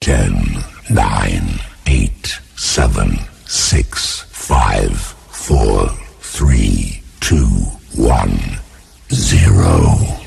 10, 9, 8, 7, 6, 5, 4, 3, 2, 1, 0.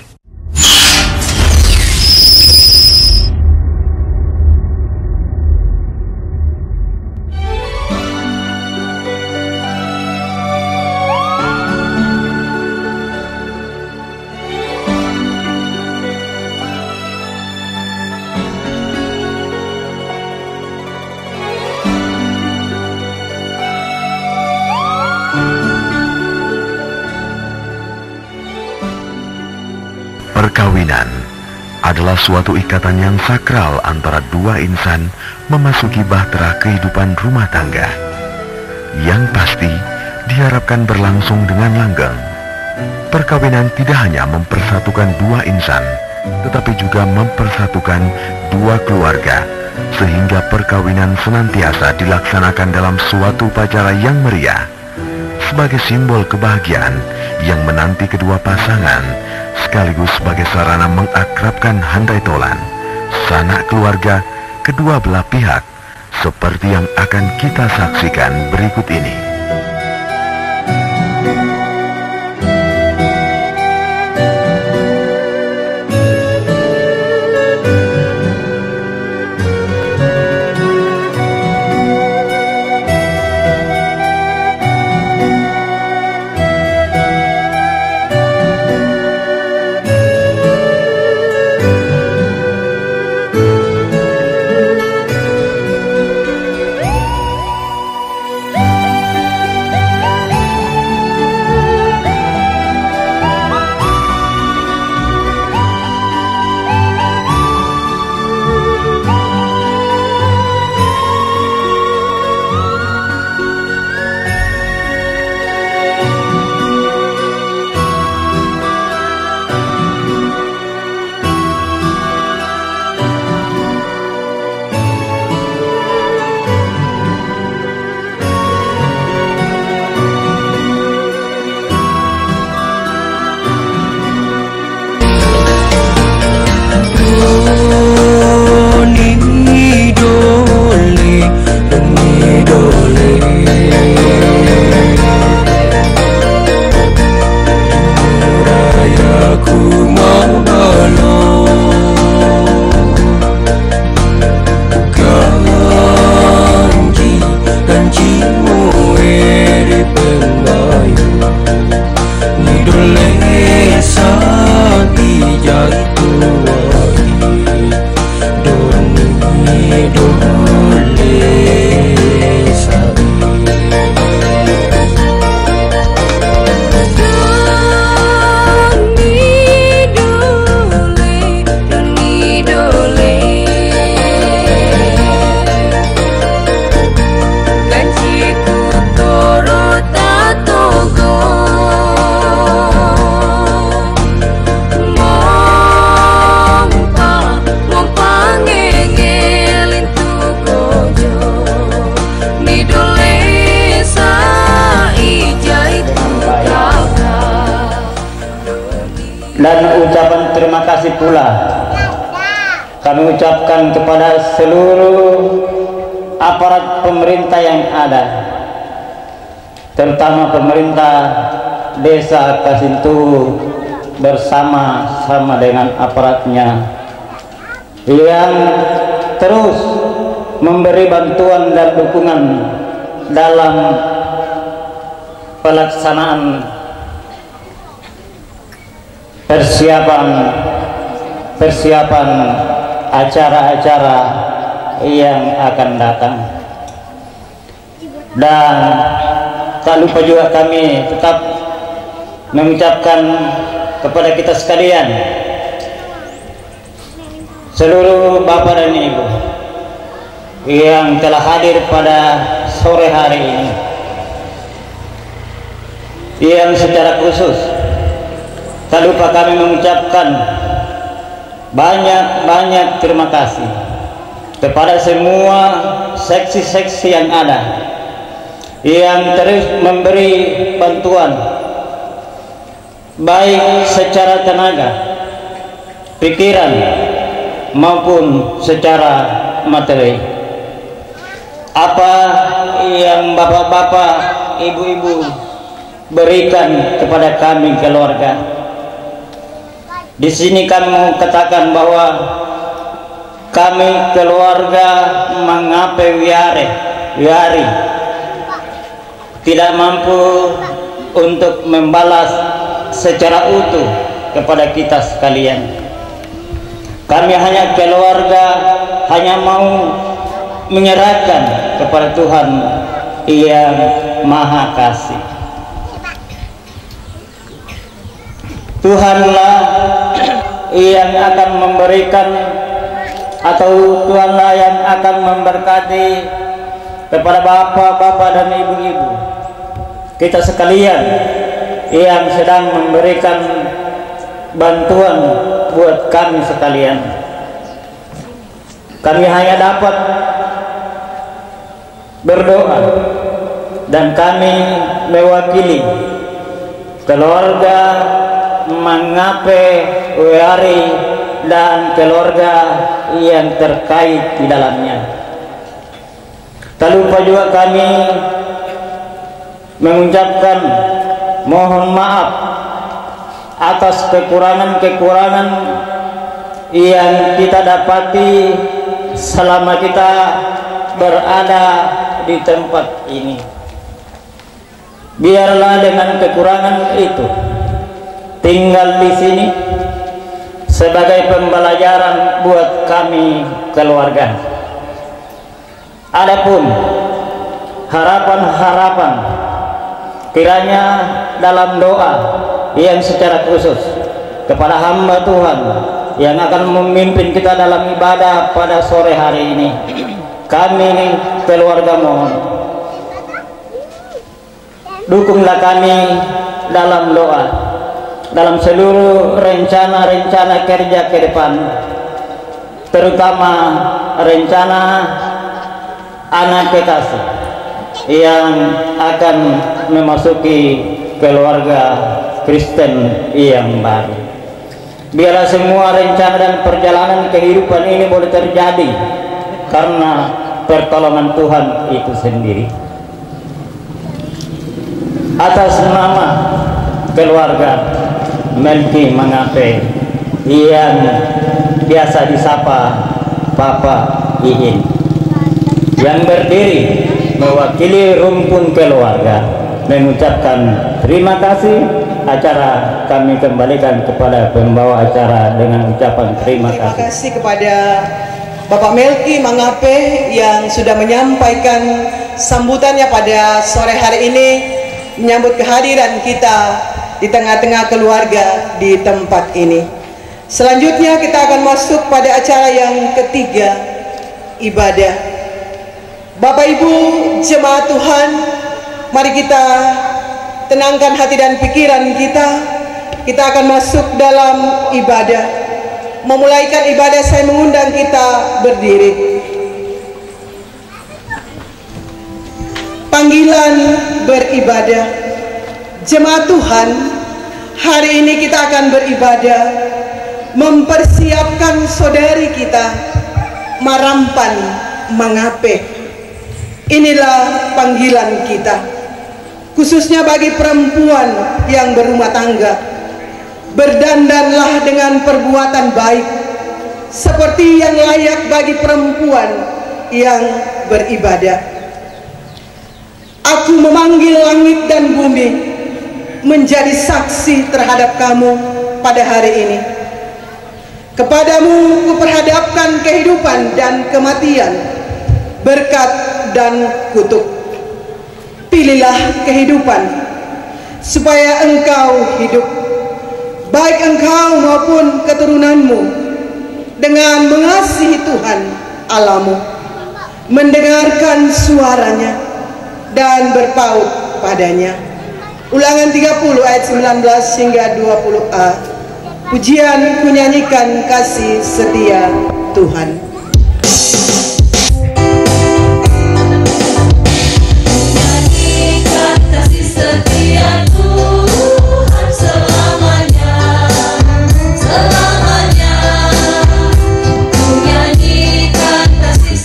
Perkawinan adalah suatu ikatan yang sakral antara dua insan memasuki bahtera kehidupan rumah tangga. Yang pasti diharapkan berlangsung dengan langgeng. Perkawinan tidak hanya mempersatukan dua insan, tetapi juga mempersatukan dua keluarga, sehingga perkawinan senantiasa dilaksanakan dalam suatu upacara yang meriah, sebagai simbol kebahagiaan yang menanti kedua pasangan, sekaligus sebagai sarana mengakrabkan handai tolan, sanak keluarga kedua belah pihak, seperti yang akan kita saksikan berikut ini. Dan ucapan terima kasih pula kami ucapkan kepada seluruh aparat pemerintah yang ada, terutama pemerintah Desa Kasintu bersama-sama dengan aparatnya yang terus memberi bantuan dan dukungan dalam pelaksanaan persiapan acara-acara yang akan datang. Dan tak lupa juga kami tetap mengucapkan kepada kita sekalian, seluruh bapak dan ibu yang telah hadir pada sore hari ini, yang secara khusus tak lupa kami mengucapkan banyak terima kasih kepada semua seksi-seksi yang ada yang terus memberi bantuan baik secara tenaga, pikiran maupun secara materi. Apa yang bapak-bapak, ibu-ibu berikan kepada kami keluarga. Di sini kami mau katakan bahwa kami keluarga Mangape Wiari tidak mampu untuk membalas secara utuh kepada kita sekalian. Kami hanya keluarga hanya mau menyerahkan kepada Tuhan yang Maha Kasih. Tuhanlah yang akan memberikan, atau Tuhanlah yang akan memberkati kepada bapak-bapak dan ibu-ibu kita sekalian yang sedang memberikan bantuan buat kami sekalian. Kami hanya dapat berdoa, dan kami mewakili keluarga Mangape Wiari dan keluarga yang terkait di dalamnya. Tak lupa juga kami mengucapkan mohon maaf atas kekurangan-kekurangan yang kita dapati selama kita berada di tempat ini. Biarlah dengan kekurangan itu tinggal di sini sebagai pembelajaran buat kami keluarga. Adapun harapan-harapan kiranya dalam doa yang secara khusus kepada hamba Tuhan yang akan memimpin kita dalam ibadah pada sore hari ini, kami keluarga mohon dukunglah kami dalam doa, dalam seluruh rencana-rencana kerja ke depan, terutama rencana anak kekasih yang akan memasuki keluarga Kristen yang baru. Biarlah semua rencana dan perjalanan kehidupan ini boleh terjadi karena pertolongan Tuhan itu sendiri. Atas nama keluarga Melki Mangape yang biasa disapa Papa Iin, yang berdiri mewakili rumpun keluarga, mengucapkan terima kasih. Acara kami kembalikan kepada pembawa acara dengan ucapan terima kasih. Terima kasih kepada Bapak Melki Mangape yang sudah menyampaikan sambutannya pada sore hari ini, menyambut kehadiran kita di tengah-tengah keluarga di tempat ini. Selanjutnya kita akan masuk pada acara yang ketiga, ibadah. Bapak Ibu jemaat Tuhan, mari kita tenangkan hati dan pikiran kita. Kita akan masuk dalam ibadah. Memulaikan ibadah, saya mengundang kita berdiri. Panggilan beribadah. Jemaat Tuhan, hari ini kita akan beribadah, mempersiapkan saudari kita Marampan Mangape. Inilah panggilan kita, khususnya bagi perempuan yang berumah tangga. Berdandanlah dengan perbuatan baik seperti yang layak bagi perempuan yang beribadah. Aku memanggil langit dan bumi menjadi saksi terhadap kamu pada hari ini. Kepadamu kuperhadapkan kehidupan dan kematian, berkat dan kutuk. Pilihlah kehidupan supaya engkau hidup, baik engkau maupun keturunanmu, dengan mengasihi Tuhan Allahmu, mendengarkan suaranya dan berpaut padanya. Ulangan 30 ayat 19 hingga 20a. Pujian kunyanyikan kasih setia Tuhan. Selamanya, ku nyanyikan kasih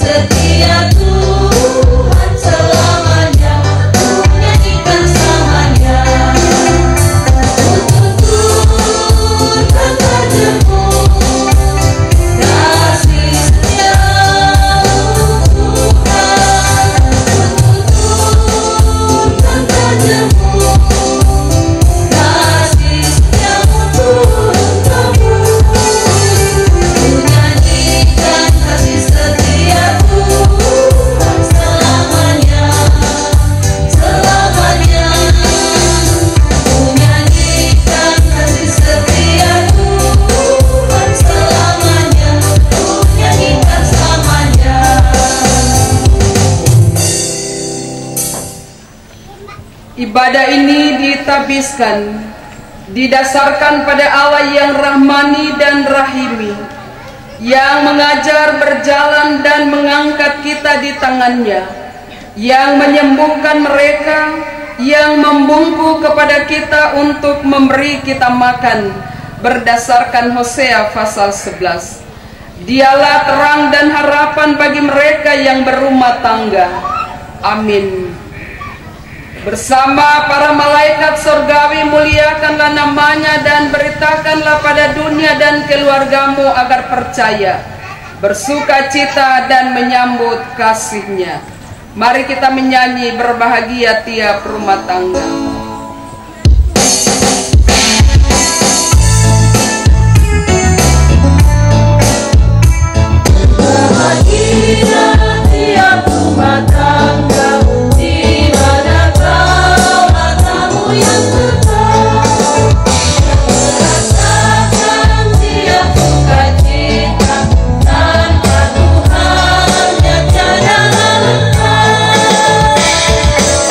Ibadah ini ditabiskan, didasarkan pada Allah yang rahmani dan rahimi, yang mengajar, berjalan dan mengangkat kita di tangannya, yang menyembuhkan mereka, yang membungkuk kepada kita untuk memberi kita makan, berdasarkan Hosea pasal 11. Dialah terang dan harapan bagi mereka yang berumah tangga. Amin. Bersama para malaikat surgawi muliakanlah namanya dan beritakanlah pada dunia dan keluargamu agar percaya, bersuka cita dan menyambut kasihnya. Mari kita menyanyi berbahagia tiap rumah tangga. Berbahagia tiap rumah tangga, di mana kau matamu yang tetap, merasakan tiap sukacita, tanpa Tuhan yang tiada lepas.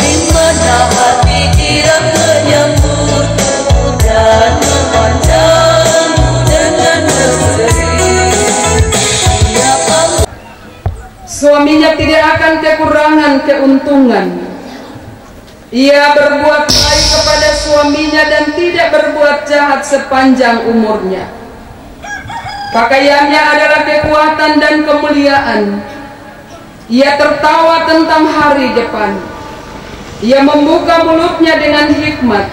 Di mana hati tidak menyambutmu dan memandangmu dengan berseri. Suaminya tidak akan kekurangan keuntungan. Ia berbuat baik kepada suaminya dan tidak berbuat jahat sepanjang umurnya. Pakaiannya adalah kekuatan dan kemuliaan. Ia tertawa tentang hari depan. Ia membuka mulutnya dengan hikmat.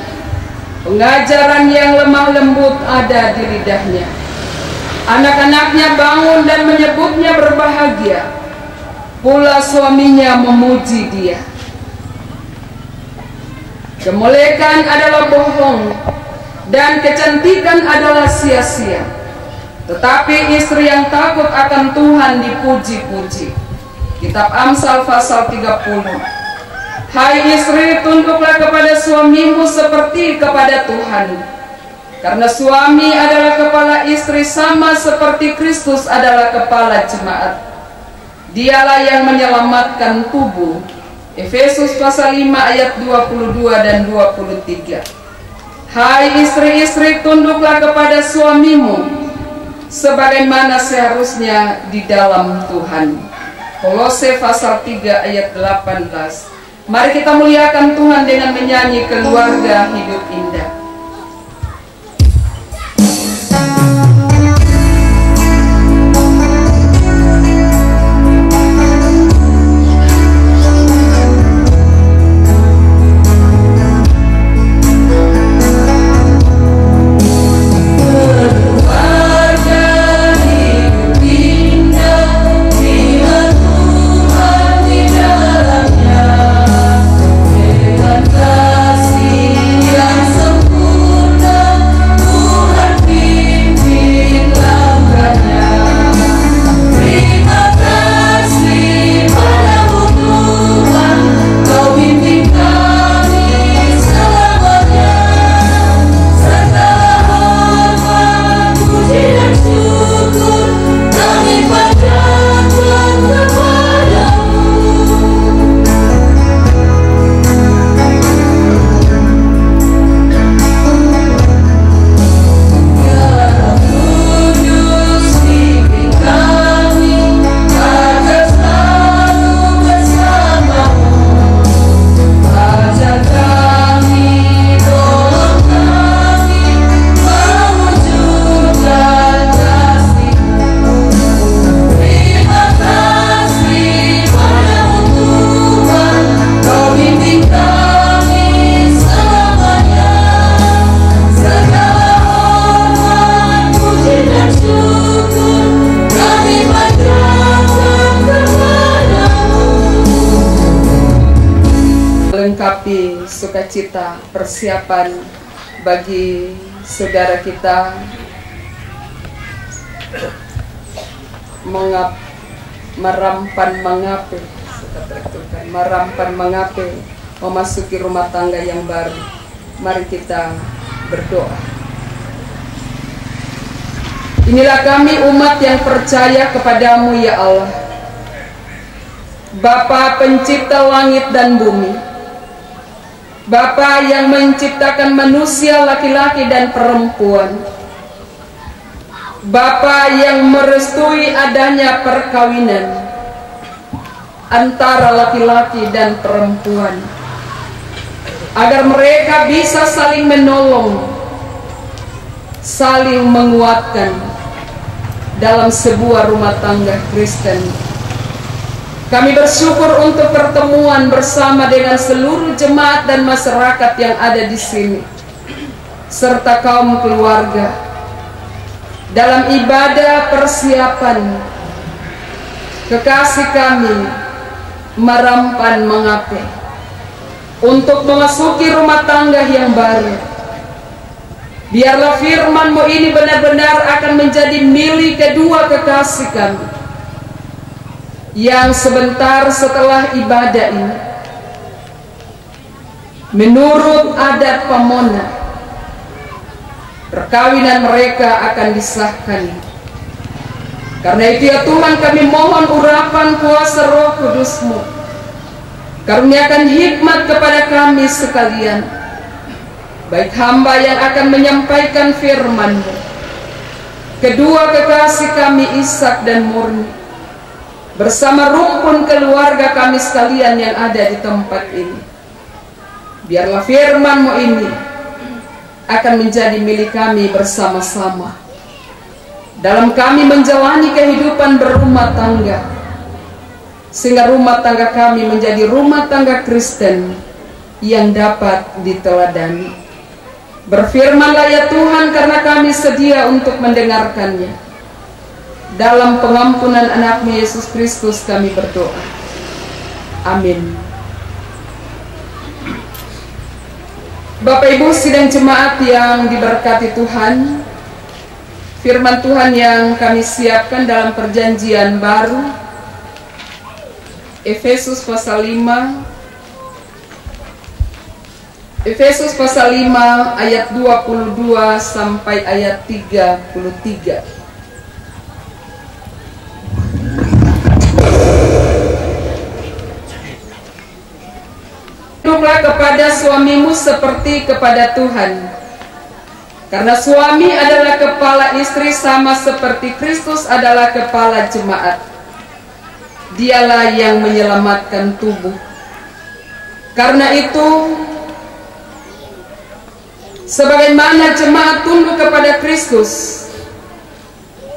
Pengajaran yang lemah lembut ada di lidahnya. Anak-anaknya bangun dan menyebutnya berbahagia. Pula suaminya memuji dia. Kemolekan adalah bohong dan kecantikan adalah sia-sia. Tetapi istri yang takut akan Tuhan dipuji-puji. Kitab Amsal pasal 30. Hai istri, tunduklah kepada suamimu seperti kepada Tuhan. Karena suami adalah kepala istri sama seperti Kristus adalah kepala jemaat. Dialah yang menyelamatkan tubuh. Efesus pasal 5 ayat 22 dan 23. Hai istri-istri, tunduklah kepada suamimu sebagaimana seharusnya di dalam Tuhan. Kolose pasal 3 ayat 18. Mari kita muliakan Tuhan dengan menyanyi Keluarga Hidup Indah. Melengkapi sukacita persiapan bagi saudara kita merampan mengape memasuki rumah tangga yang baru. Mari kita berdoa. Inilah kami umat yang percaya kepadamu ya Allah, Bapa pencipta langit dan bumi. Bapa yang menciptakan manusia laki-laki dan perempuan, Bapa yang merestui adanya perkawinan antara laki-laki dan perempuan, agar mereka bisa saling menolong, saling menguatkan dalam sebuah rumah tangga Kristen. Kami bersyukur untuk pertemuan bersama dengan seluruh jemaat dan masyarakat yang ada di sini, serta kaum keluarga, dalam ibadah persiapan kekasih kami Marampan Mangape untuk memasuki rumah tangga yang baru. Biarlah firman-Mu ini benar-benar akan menjadi milik kedua kekasih kami, yang sebentar setelah ibadah ini, menurut adat Pamona, perkawinan mereka akan disahkan. Karena itu ya Tuhan, kami mohon urapan kuasa Roh Kudus-Mu, karuniakan hikmat kepada kami sekalian, baik hamba yang akan menyampaikan firman-Mu, kedua kekasih kami Ishak dan Murni, bersama rumpun keluarga kami sekalian yang ada di tempat ini. Biarlah firman-Mu ini akan menjadi milik kami bersama-sama dalam kami menjalani kehidupan berumah tangga, sehingga rumah tangga kami menjadi rumah tangga Kristen yang dapat diteladani. Berfirmanlah ya Tuhan, karena kami sedia untuk mendengarkannya. Dalam pengampunan anak-Mu Yesus Kristus kami berdoa. Amin. Bapak Ibu sidang jemaat yang diberkati Tuhan, firman Tuhan yang kami siapkan dalam perjanjian baru, Efesus pasal 5 ayat 22 sampai ayat 33. Tunduklah kepada suamimu seperti kepada Tuhan, karena suami adalah kepala istri sama seperti Kristus adalah kepala jemaat. Dialah yang menyelamatkan tubuh. Karena itu, sebagaimana jemaat tunduk kepada Kristus,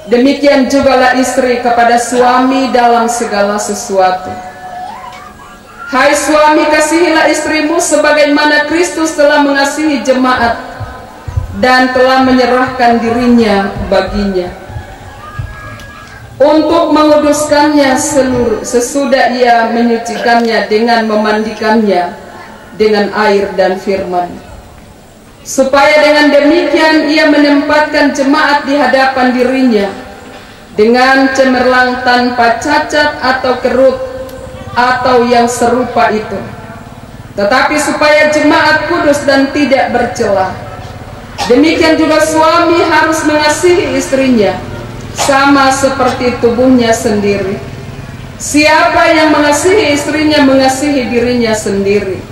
demikian jugalah istri kepada suami dalam segala sesuatu. Hai suami, kasihilah istrimu sebagaimana Kristus telah mengasihi jemaat dan telah menyerahkan dirinya baginya, untuk menguduskannya sesudah ia menyucikannya dengan memandikannya dengan air dan firman, supaya dengan demikian ia menempatkan jemaat di hadapan dirinya dengan cemerlang tanpa cacat atau kerut atau yang serupa itu, tetapi supaya jemaat kudus dan tidak bercela. Demikian juga suami harus mengasihi istrinya sama seperti tubuhnya sendiri. Siapa yang mengasihi istrinya mengasihi dirinya sendiri,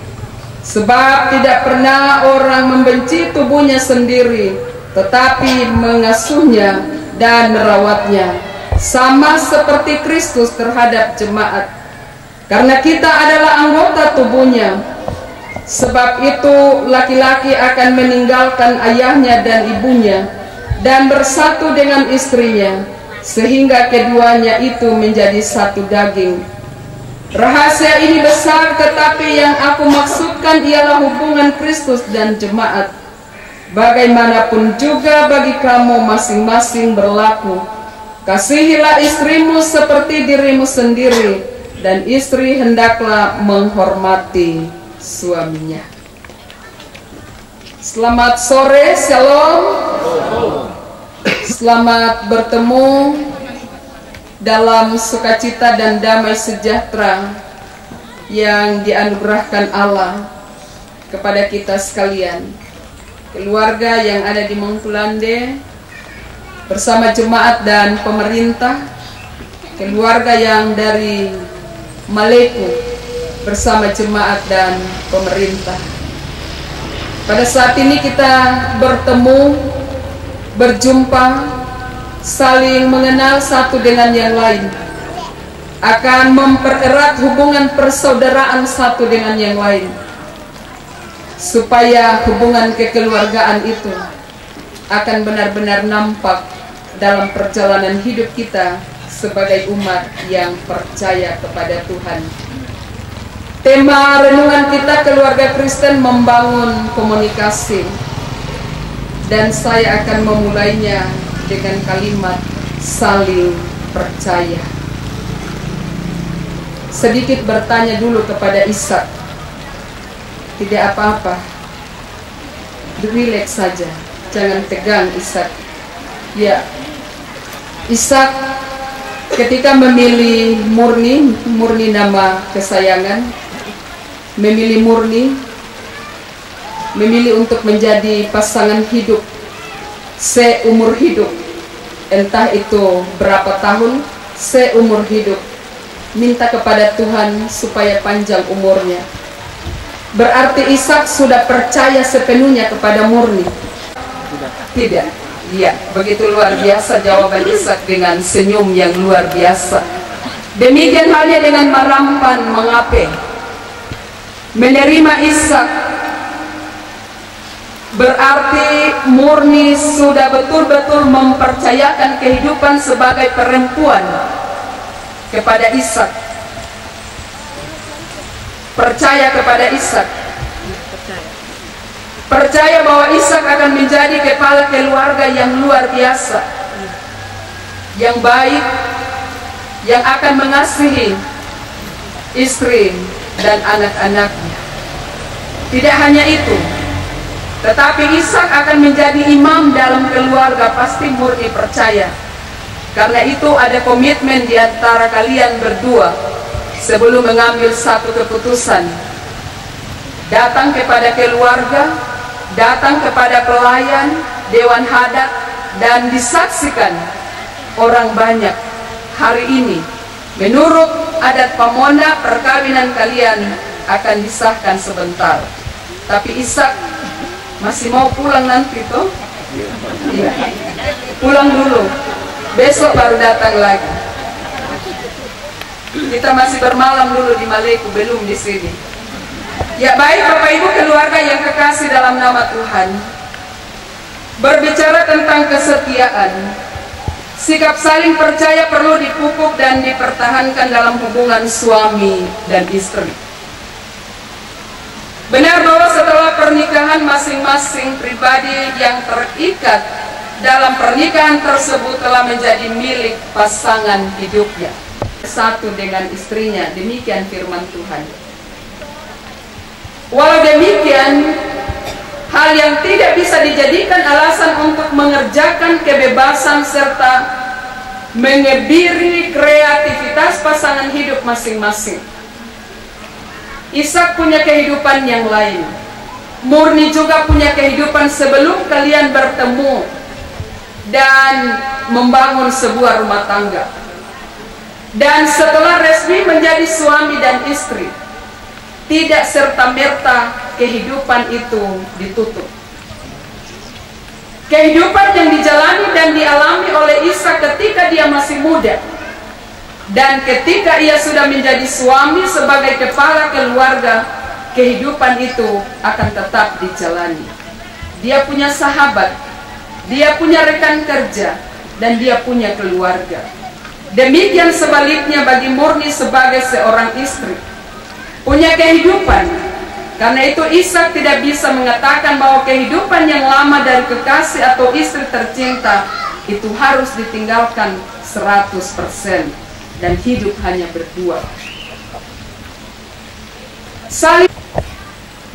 sebab tidak pernah orang membenci tubuhnya sendiri, tetapi mengasuhnya dan merawatnya, sama seperti Kristus terhadap jemaat, karena kita adalah anggota tubuhnya. Sebab itu laki-laki akan meninggalkan ayahnya dan ibunya dan bersatu dengan istrinya, sehingga keduanya itu menjadi satu daging. Rahasia ini besar, tetapi yang aku maksudkan ialah hubungan Kristus dan jemaat. Bagaimanapun juga bagi kamu masing-masing berlaku, kasihilah istrimu seperti dirimu sendiri, dan istri hendaklah menghormati suaminya. Selamat sore, shalom. Selamat bertemu dalam sukacita dan damai sejahtera yang dianugerahkan Allah kepada kita sekalian. Keluarga yang ada di Mongkulande bersama jemaat dan pemerintah, keluarga yang dari Maluku bersama jemaat dan pemerintah, Pada saat ini kita bertemu, berjumpa, saling mengenal satu dengan yang lain, akan mempererat hubungan persaudaraan satu dengan yang lain, supaya hubungan kekeluargaan itu akan benar-benar nampak dalam perjalanan hidup kita sebagai umat yang percaya kepada Tuhan. Tema renungan kita, keluarga Kristen membangun komunikasi, dan saya akan memulainya dengan kalimat saling percaya. Sedikit bertanya dulu kepada Ishak. Tidak apa-apa, relax saja, jangan tegang Ishak. Ya, Ishak ketika memilih Murni nama kesayangan, memilih Murni, memilih untuk menjadi pasangan hidup seumur hidup, entah itu berapa tahun, seumur hidup, minta kepada Tuhan supaya panjang umurnya. Berarti Ishak sudah percaya sepenuhnya kepada Murni? Tidak. Ya, begitu luar biasa jawaban Ishak dengan senyum yang luar biasa. Demikian halnya dengan Marampan Mangape. Menerima Ishak berarti Murni sudah betul-betul mempercayakan kehidupan sebagai perempuan kepada Ishak. Percaya kepada Ishak. Percaya bahwa Ishak akan menjadi kepala keluarga yang luar biasa, yang baik, yang akan mengasihi istri dan anak-anaknya. Tidak hanya itu, tetapi Ishak akan menjadi imam dalam keluarga. Pasti Murni percaya. Karena itu ada komitmen di antara kalian berdua sebelum mengambil satu keputusan. Datang kepada keluarga, datang kepada pelayan, dewan hadat, dan disaksikan orang banyak. Hari ini, menurut adat Pamona, perkawinan kalian akan disahkan sebentar. Tapi Ishak masih mau pulang nanti toh? Iya. Pulang dulu, besok baru datang lagi. Kita masih bermalam dulu di Maleku, belum di sini. Ya baik Bapak Ibu keluarga yang kekasih dalam nama Tuhan, berbicara tentang kesetiaan, sikap saling percaya perlu dipupuk dan dipertahankan dalam hubungan suami dan istri. Benar bahwa setelah pernikahan masing-masing pribadi yang terikat dalam pernikahan tersebut telah menjadi milik pasangan hidupnya, satu dengan istrinya. Demikian firman Tuhan. Walau demikian, hal yang tidak bisa dijadikan alasan untuk mengerjakan kebebasan serta mengebiri kreativitas pasangan hidup masing-masing. Ishak punya kehidupan yang lain. Murni juga punya kehidupan sebelum kalian bertemu dan membangun sebuah rumah tangga. Dan setelah resmi menjadi suami dan istri, tidak serta-merta kehidupan itu ditutup. Kehidupan yang dijalani dan dialami oleh Ishak ketika dia masih muda, dan ketika ia sudah menjadi suami sebagai kepala keluarga, kehidupan itu akan tetap dijalani. Dia punya sahabat, dia punya rekan kerja, dan dia punya keluarga. Demikian sebaliknya bagi Murni sebagai seorang istri, punya kehidupan. Karena itu Ishak tidak bisa mengatakan bahwa kehidupan yang lama dari kekasih atau istri tercinta itu harus ditinggalkan 100% dan hidup hanya berdua.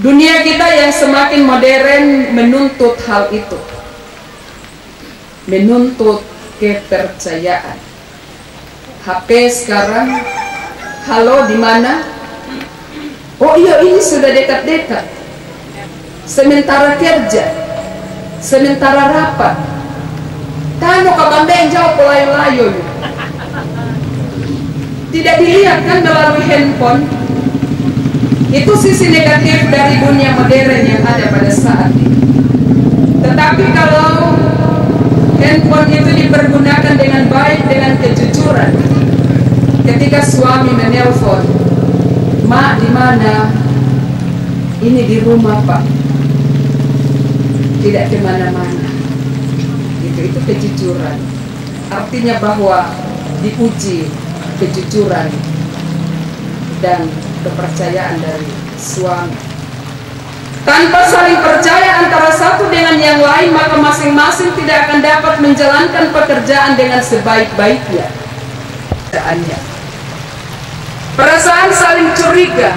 Dunia kita yang semakin modern menuntut hal itu, menuntut kepercayaan. HP sekarang, halo di mana? Oh iya, ini sudah dekat-dekat. Sementara kerja, sementara rapat, kano kabandeng jauh pelayu-layu. Tidak dilihat kan melalui handphone. Itu sisi negatif dari dunia modern yang ada pada saat ini. Tetapi kalau handphone itu dipergunakan dengan baik, dengan kejujuran, ketika suami menelpon, "Mak, di mana?" "Ini di rumah, Pak." Tidak kemana-mana. Itu kejujuran. Artinya bahwa diuji kejujuran dan kepercayaan dari suami. Tanpa saling percaya antara satu dengan yang lain, maka masing-masing tidak akan dapat menjalankan pekerjaan dengan sebaik-baiknya. Perasaan saling curiga,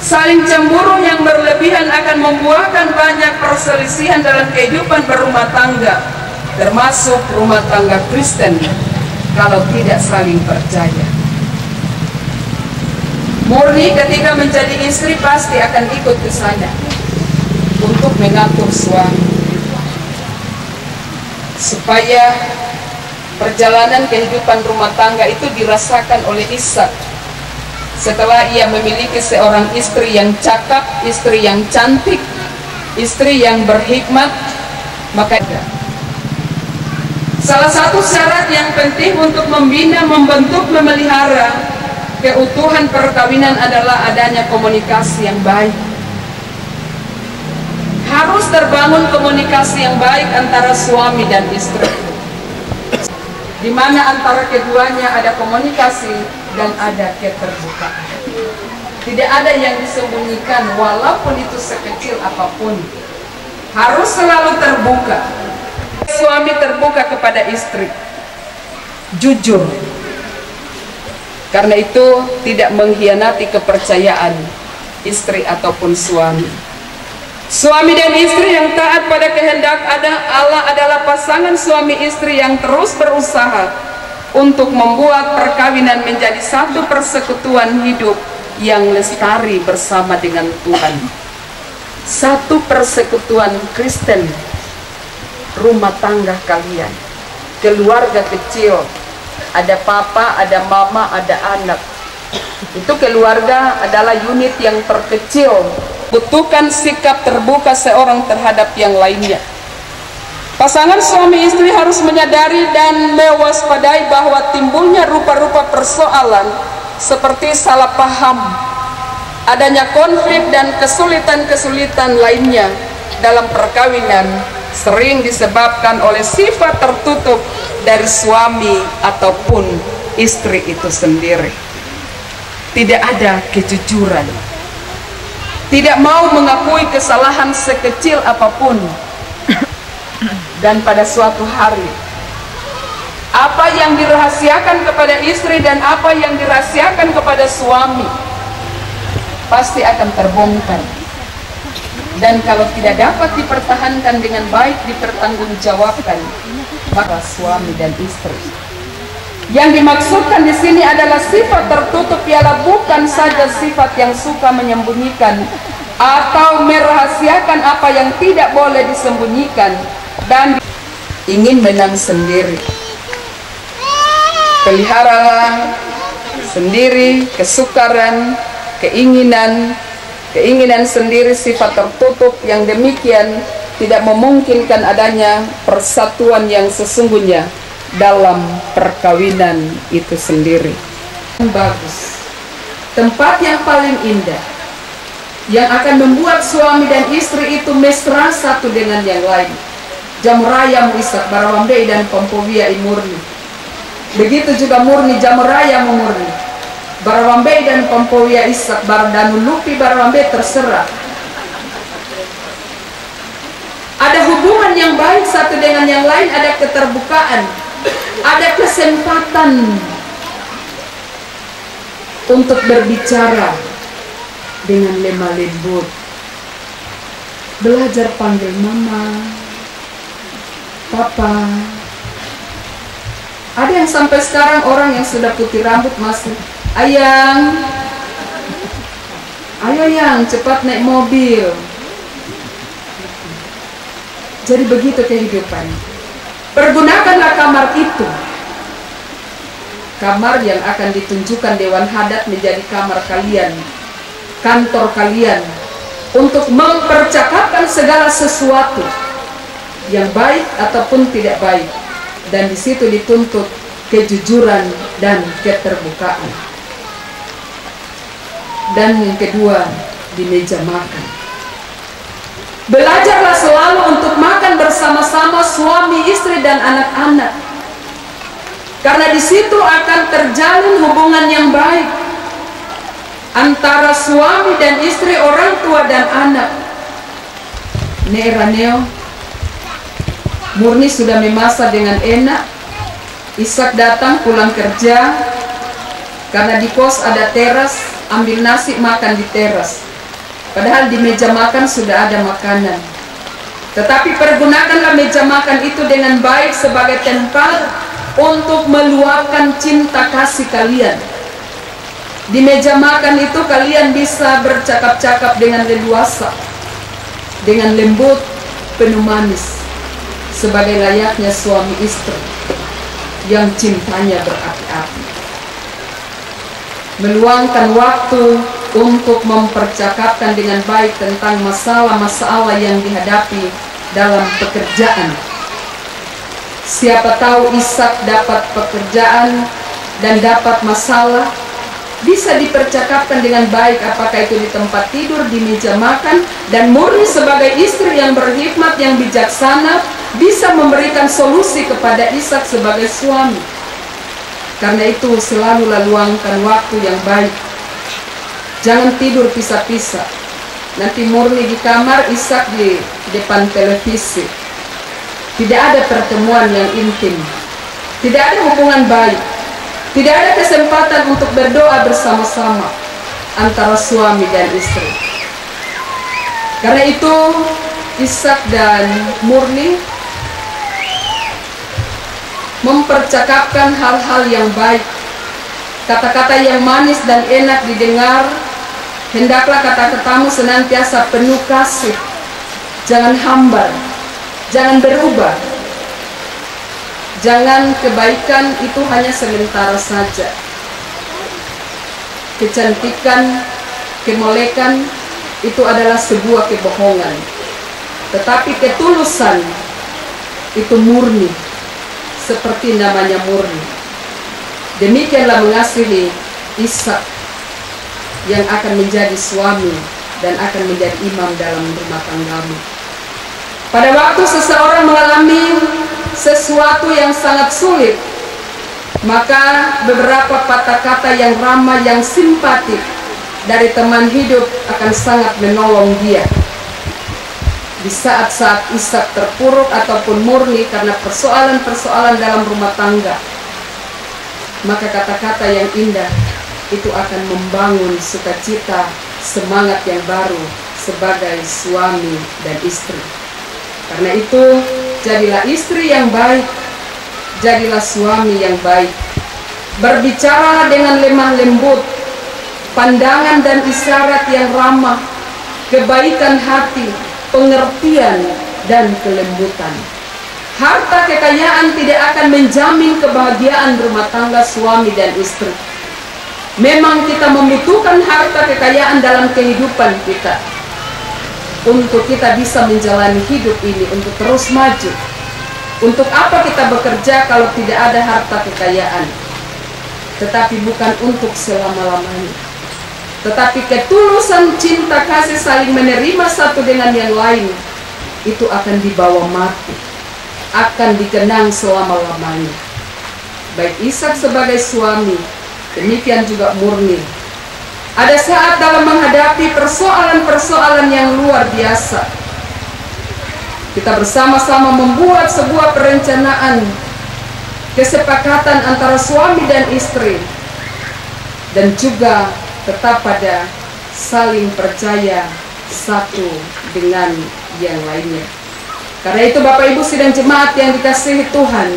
saling cemburu yang berlebihan akan membuahkan banyak perselisihan dalam kehidupan berumah tangga, termasuk rumah tangga Kristen, kalau tidak saling percaya. Murni ketika menjadi istri pasti akan ikut ke sana untuk mengatur suami, supaya perjalanan kehidupan rumah tangga itu dirasakan oleh Ishak. Setelah ia memiliki seorang istri yang cakap, istri yang cantik, istri yang berhikmat, maka salah satu syarat yang penting untuk membina, membentuk, memelihara keutuhan perkawinan adalah adanya komunikasi yang baik. Harus terbangun komunikasi yang baik antara suami dan istri, di mana antara keduanya ada komunikasi dan ada keterbukaan. Tidak ada yang disembunyikan, walaupun itu sekecil apapun. Harus selalu terbuka. Suami terbuka kepada istri, jujur. Karena itu tidak mengkhianati kepercayaan istri ataupun suami. Suami dan istri yang taat pada kehendak Allah adalah pasangan suami istri yang terus berusaha untuk membuat perkawinan menjadi satu persekutuan hidup yang lestari bersama dengan Tuhan. Satu persekutuan Kristen, rumah tangga kalian, keluarga kecil. Ada papa, ada mama, ada anak. Itu keluarga adalah unit yang terkecil. Butuhkan sikap terbuka seorang terhadap yang lainnya. Pasangan suami istri harus menyadari dan mewaspadai bahwa timbulnya rupa-rupa persoalan seperti salah paham, adanya konflik dan kesulitan-kesulitan lainnya dalam perkawinan sering disebabkan oleh sifat tertutup dari suami ataupun istri itu sendiri. Tidak ada kejujuran, tidak mau mengakui kesalahan sekecil apapun. Dan pada suatu hari, apa yang dirahasiakan kepada istri dan apa yang dirahasiakan kepada suami pasti akan terbongkar. Dan kalau tidak dapat dipertahankan dengan baik, dipertanggungjawabkan, maka suami dan istri. Yang dimaksudkan di sini adalah sifat tertutup, ialah bukan saja sifat yang suka menyembunyikan atau merahasiakan apa yang tidak boleh disembunyikan dan ingin menang sendiri. Peliharalah sendiri kesukaran, keinginan sendiri, sifat tertutup yang demikian tidak memungkinkan adanya persatuan yang sesungguhnya dalam perkawinan itu sendiri. Bagus, tempat yang paling indah yang akan membuat suami dan istri itu mesra satu dengan yang lain. Jamuraya Ishak Barawambe dan Pompowia Murni. Begitu juga Murni Jamuraya Murni. Barawambe dan Pompowia Ishak Bardanu Lupi Barawambe terserah. Ada hubungan yang baik satu dengan yang lain, ada keterbukaan, ada kesempatan untuk berbicara dengan lemah lembut. Belajar panggil mama, papa. Ada yang sampai sekarang orang yang sudah putih rambut masih, "Ayang, ayo yang cepat naik mobil." Jadi begitu kehidupan. Pergunakanlah kamar itu, kamar yang akan ditunjukkan Dewan Hadat menjadi kamar kalian, kantor kalian untuk mempercakapkan segala sesuatu yang baik ataupun tidak baik, dan di situ dituntut kejujuran dan keterbukaan. Dan yang kedua, di meja makan, belajarlah selalu untuk makan bersama-sama suami, istri, dan anak-anak, karena di situ akan terjalin hubungan yang baik antara suami dan istri, orang tua dan anak. Neraneo, Murni sudah memasak dengan enak. Ishak datang pulang kerja, karena di kos ada teras, ambil nasi makan di teras. Padahal di meja makan sudah ada makanan. Tetapi pergunakanlah meja makan itu dengan baik sebagai tempat untuk meluapkan cinta kasih kalian. Di meja makan itu kalian bisa bercakap-cakap dengan leluasa, dengan lembut, penuh manis, sebagai layaknya suami istri yang cintanya berapi-api. Meluangkan waktu untuk mempercakapkan dengan baik tentang masalah-masalah yang dihadapi dalam pekerjaan. Siapa tahu Ishak dapat pekerjaan dan dapat masalah, bisa dipercakapkan dengan baik, apakah itu di tempat tidur, di meja makan. Dan Murni sebagai istri yang berhikmat, yang bijaksana, bisa memberikan solusi kepada Ishak sebagai suami. Karena itu selalu luangkan waktu yang baik. Jangan tidur pisah-pisah. Nanti Murni di kamar, Ishak di depan televisi. Tidak ada pertemuan yang intim, tidak ada hubungan baik, tidak ada kesempatan untuk berdoa bersama-sama antara suami dan istri. Karena itu Ishak dan Murni mempercakapkan hal-hal yang baik, kata-kata yang manis dan enak didengar. Hendaklah kata-katamu senantiasa penuh kasih, jangan hambar, jangan berubah. Jangan kebaikan itu hanya sementara saja. Kecantikan, kemolekan itu adalah sebuah kebohongan. Tetapi ketulusan itu murni, seperti namanya murni. Demikianlah mengasihi Ishak yang akan menjadi suami dan akan menjadi imam dalam rumah tanggamu. Pada waktu seseorang mengalami sesuatu yang sangat sulit, maka beberapa patah kata yang ramah, yang simpatik dari teman hidup akan sangat menolong dia. Di saat-saat Ishak terpuruk ataupun murni karena persoalan-persoalan dalam rumah tangga, maka kata-kata yang indah itu akan membangun sukacita, semangat yang baru sebagai suami dan istri. Karena itu, jadilah istri yang baik, jadilah suami yang baik. Berbicaralah dengan lemah lembut, pandangan dan isyarat yang ramah, kebaikan hati, pengertian dan kelembutan. Harta kekayaan tidak akan menjamin kebahagiaan rumah tangga suami dan istri. Memang kita membutuhkan harta kekayaan dalam kehidupan kita, untuk kita bisa menjalani hidup ini, untuk terus maju. Untuk apa kita bekerja kalau tidak ada harta kekayaan? Tetapi bukan untuk selama-lamanya. Tetapi ketulusan cinta kasih saling menerima satu dengan yang lain, itu akan dibawa mati, akan dikenang selama-lamanya. Baik Ishak sebagai suami, demikian juga murni. Ada saat dalam menghadapi persoalan-persoalan yang luar biasa, kita bersama-sama membuat sebuah perencanaan, kesepakatan antara suami dan istri, dan juga tetap pada saling percaya satu dengan yang lainnya. Karena itu Bapak Ibu sidang jemaat yang dikasihi Tuhan,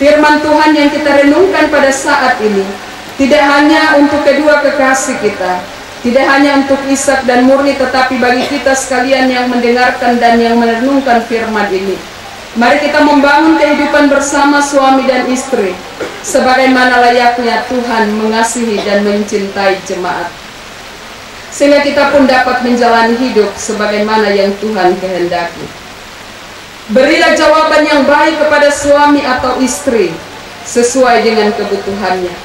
firman Tuhan yang kita renungkan pada saat ini tidak hanya untuk kedua kekasih kita, tidak hanya untuk Ishak dan Murni, tetapi bagi kita sekalian yang mendengarkan dan yang merenungkan firman ini. Mari kita membangun kehidupan bersama suami dan istri, sebagaimana layaknya Tuhan mengasihi dan mencintai jemaat. sehingga kita pun dapat menjalani hidup sebagaimana yang Tuhan kehendaki. Berilah jawaban yang baik kepada suami atau istri sesuai dengan kebutuhannya.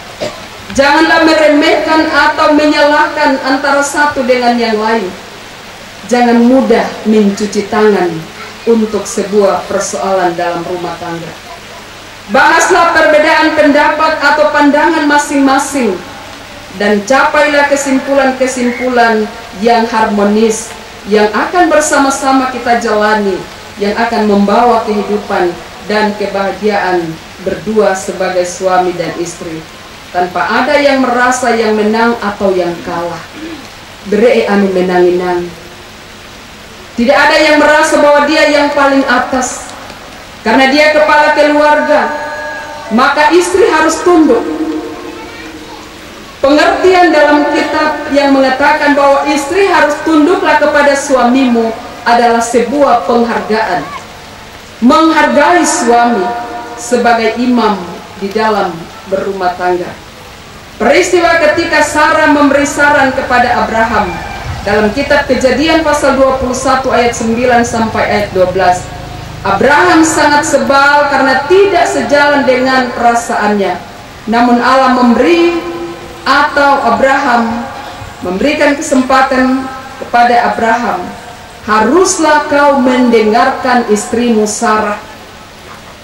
Janganlah meremehkan atau menyalahkan antara satu dengan yang lain. Jangan mudah mencuci tangan untuk sebuah persoalan dalam rumah tangga. Bahaslah perbedaan pendapat atau pandangan masing-masing dan capailah kesimpulan-kesimpulan yang harmonis yang akan bersama-sama kita jalani, yang akan membawa kehidupan dan kebahagiaan berdua sebagai suami dan istri, tanpa ada yang merasa yang menang atau yang kalah. Bere anu menang-menang. Tidak ada yang merasa bahwa dia yang paling atas. Karena dia kepala keluarga, maka istri harus tunduk. Pengertian dalam kitab yang mengatakan bahwa istri harus tunduklah kepada suamimu adalah sebuah penghargaan. Menghargai suami sebagai imam di dalam berumah tangga. Peristiwa ketika Sarah memberi saran kepada Abraham dalam kitab Kejadian pasal 21 ayat 9 sampai ayat 12. Abraham sangat sebal karena tidak sejalan dengan perasaannya. Namun Allah Abraham memberikan kesempatan kepada Abraham. Haruslah kau mendengarkan istrimu Sarah.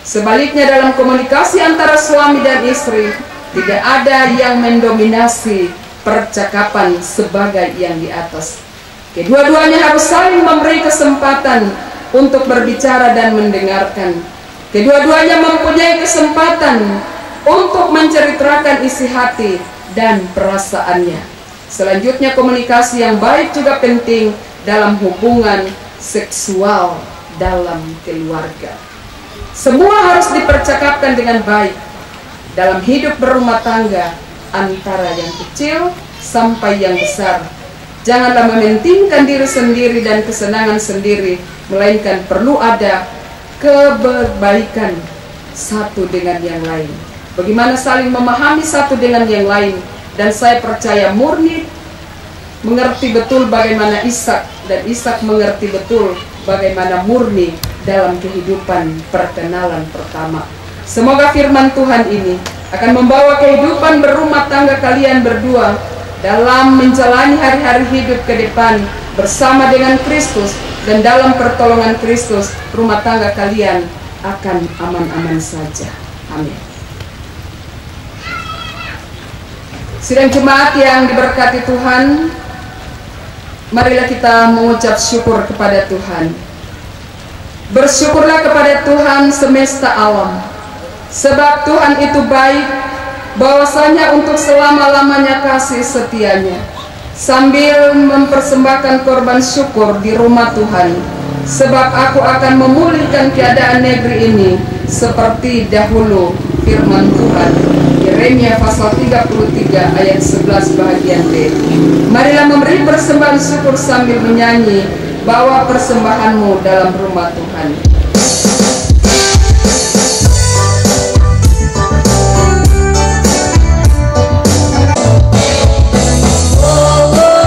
Sebaliknya dalam komunikasi antara suami dan istri, tidak ada yang mendominasi percakapan sebagai yang di atas. Kedua-duanya harus saling memberi kesempatan untuk berbicara dan mendengarkan. Kedua-duanya mempunyai kesempatan untuk menceritakan isi hati dan perasaannya. Selanjutnya, komunikasi yang baik juga penting dalam hubungan seksual dalam keluarga. Semua harus dipercakapkan dengan baik dalam hidup berumah tangga, antara yang kecil sampai yang besar. Janganlah mementingkan diri sendiri dan kesenangan sendiri, melainkan perlu ada kebaikan satu dengan yang lain. Bagaimana saling memahami satu dengan yang lain. Dan saya percaya murni mengerti betul bagaimana Ishak, dan Ishak mengerti betul bagaimana murni dalam kehidupan perkenalan pertama. Semoga firman Tuhan ini akan membawa kehidupan berumah tangga kalian berdua dalam menjalani hari-hari hidup ke depan bersama dengan Kristus, dan dalam pertolongan Kristus rumah tangga kalian akan aman-aman saja. Amin. Sidang jemaat yang diberkati Tuhan, marilah kita mengucap syukur kepada Tuhan. Bersyukurlah kepada Tuhan semesta alam, sebab Tuhan itu baik, bahwasanya untuk selama-lamanya kasih setianya. Sambil mempersembahkan korban syukur di rumah Tuhan, sebab aku akan memulihkan keadaan negeri ini seperti dahulu, firman Tuhan. Yeremia pasal 33 ayat 11 bagian B. Marilah memberi persembahan syukur sambil menyanyi, bawa persembahanmu dalam rumah Tuhan. Bawa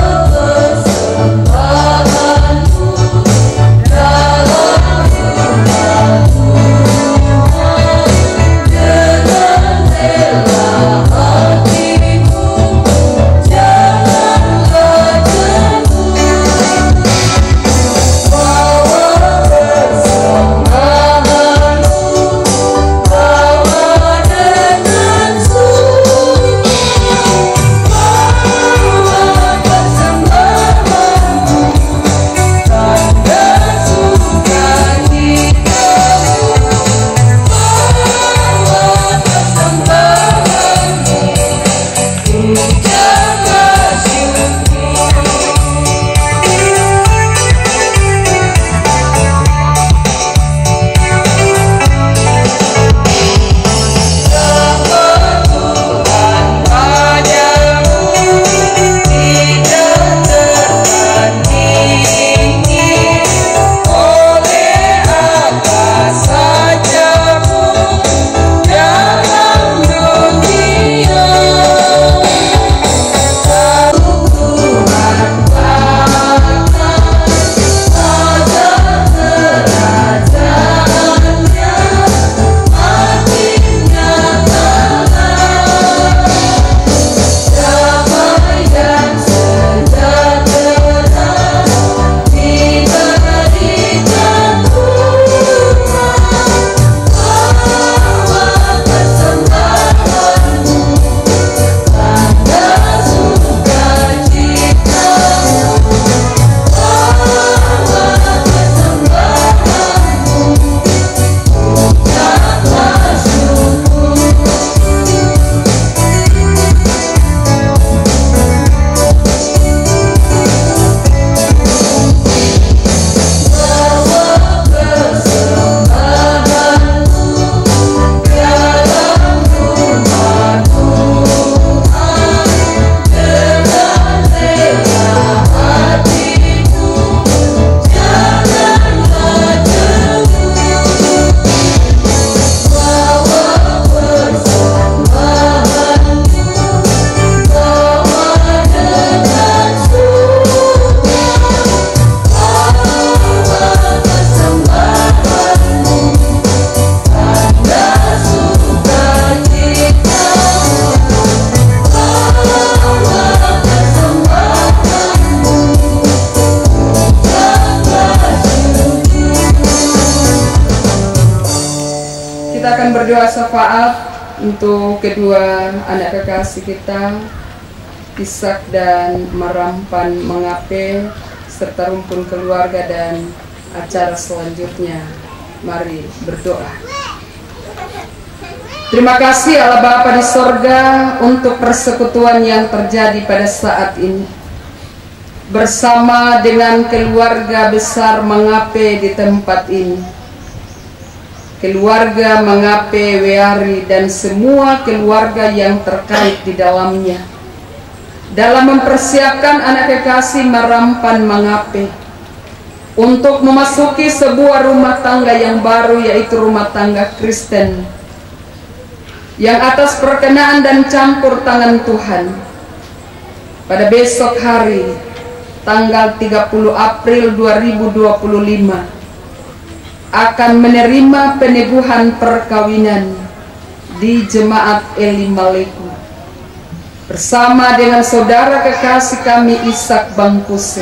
berdoa syafaat untuk kedua anak kekasih kita, Ishak dan Marampan Mengape, serta rumpun keluarga dan acara selanjutnya. Mari berdoa. Terima kasih Allah Bapa di sorga untuk persekutuan yang terjadi pada saat ini bersama dengan keluarga besar Mengape di tempat ini, keluarga Mengape Weari dan semua keluarga yang terkait di dalamnya dalam mempersiapkan anak kekasih Marampan Mengape untuk memasuki sebuah rumah tangga yang baru, yaitu rumah tangga Kristen, yang atas perkenaan dan campur tangan Tuhan pada besok hari tanggal 30 April 2025 akan menerima peneguhan perkawinan di Jemaat Eli Maleku bersama dengan saudara kekasih kami Ishak Bangkuse.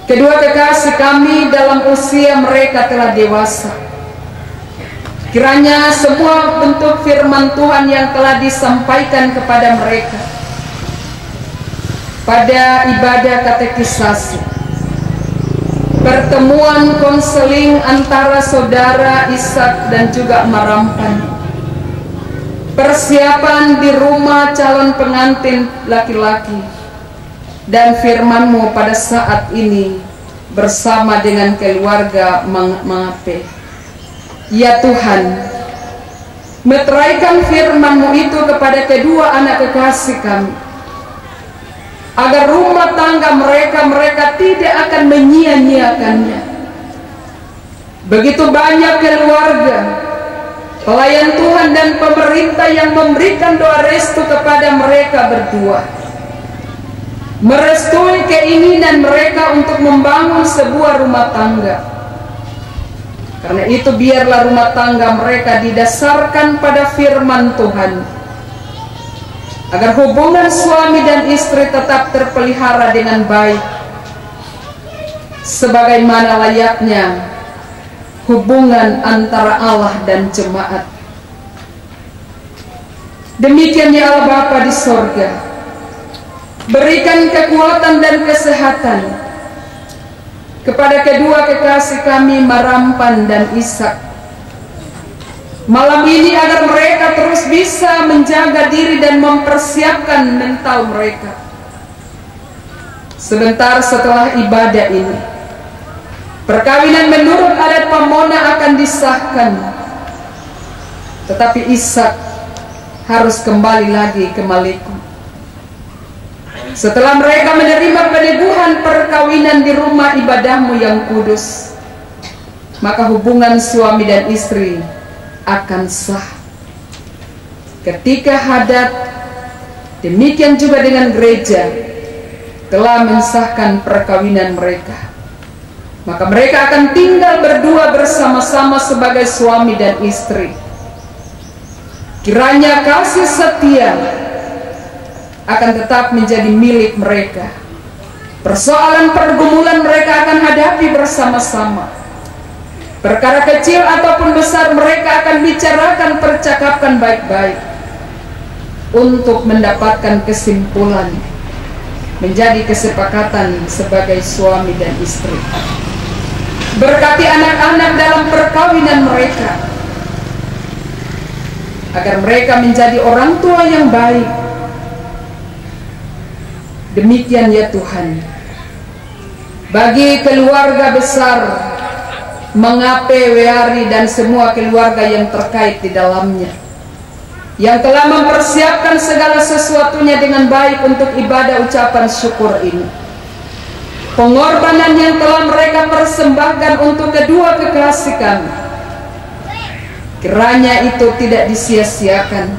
Kedua kekasih kami dalam usia mereka telah dewasa. Kiranya semua bentuk firman Tuhan yang telah disampaikan kepada mereka pada ibadah katekisasi, pertemuan konseling antara saudara Ishak dan juga Marampan, persiapan di rumah calon pengantin laki-laki, dan firman-Mu pada saat ini bersama dengan keluarga Mengape. Ya Tuhan, meteraikan firman-Mu itu kepada kedua anak kekasih kami, agar rumah tangga mereka tidak akan menyia-nyiakannya. Begitu banyak keluarga, pelayan Tuhan dan pemerintah yang memberikan doa restu kepada mereka berdua, merestui keinginan mereka untuk membangun sebuah rumah tangga. Karena itu biarlah rumah tangga mereka didasarkan pada firman Tuhan, agar hubungan suami dan istri tetap terpelihara dengan baik, sebagaimana layaknya hubungan antara Allah dan jemaat. Demikian ya Allah Bapa di sorga, berikan kekuatan dan kesehatan kepada kedua kekasih kami Marampan dan Ishak malam ini, agar mereka terus bisa menjaga diri dan mempersiapkan mental mereka. Sebentar setelah ibadah ini, perkawinan menurut adat Pamona akan disahkan, tetapi Ishak harus kembali lagi ke Maleku. Setelah mereka menerima peneguhan perkawinan di rumah ibadah-Mu yang kudus, maka hubungan suami dan istri akan sah. Ketika Hadat, demikian juga dengan gereja, telah mensahkan perkawinan mereka, maka mereka akan tinggal berdua bersama-sama sebagai suami dan istri. Kiranya kasih setia akan tetap menjadi milik mereka. Persoalan pergumulan mereka akan hadapi bersama-sama. Perkara kecil ataupun besar mereka akan bicarakan, percakapan baik-baik untuk mendapatkan kesimpulan, menjadi kesepakatan sebagai suami dan istri. Berkati anak-anak dalam perkawinan mereka, agar mereka menjadi orang tua yang baik. Demikian ya Tuhan, bagi keluarga besar Mengape Weari dan semua keluarga yang terkait di dalamnya, yang telah mempersiapkan segala sesuatunya dengan baik untuk ibadah ucapan syukur ini, pengorbanan yang telah mereka persembahkan untuk kedua kekasih kami, kiranya itu tidak disia-siakan,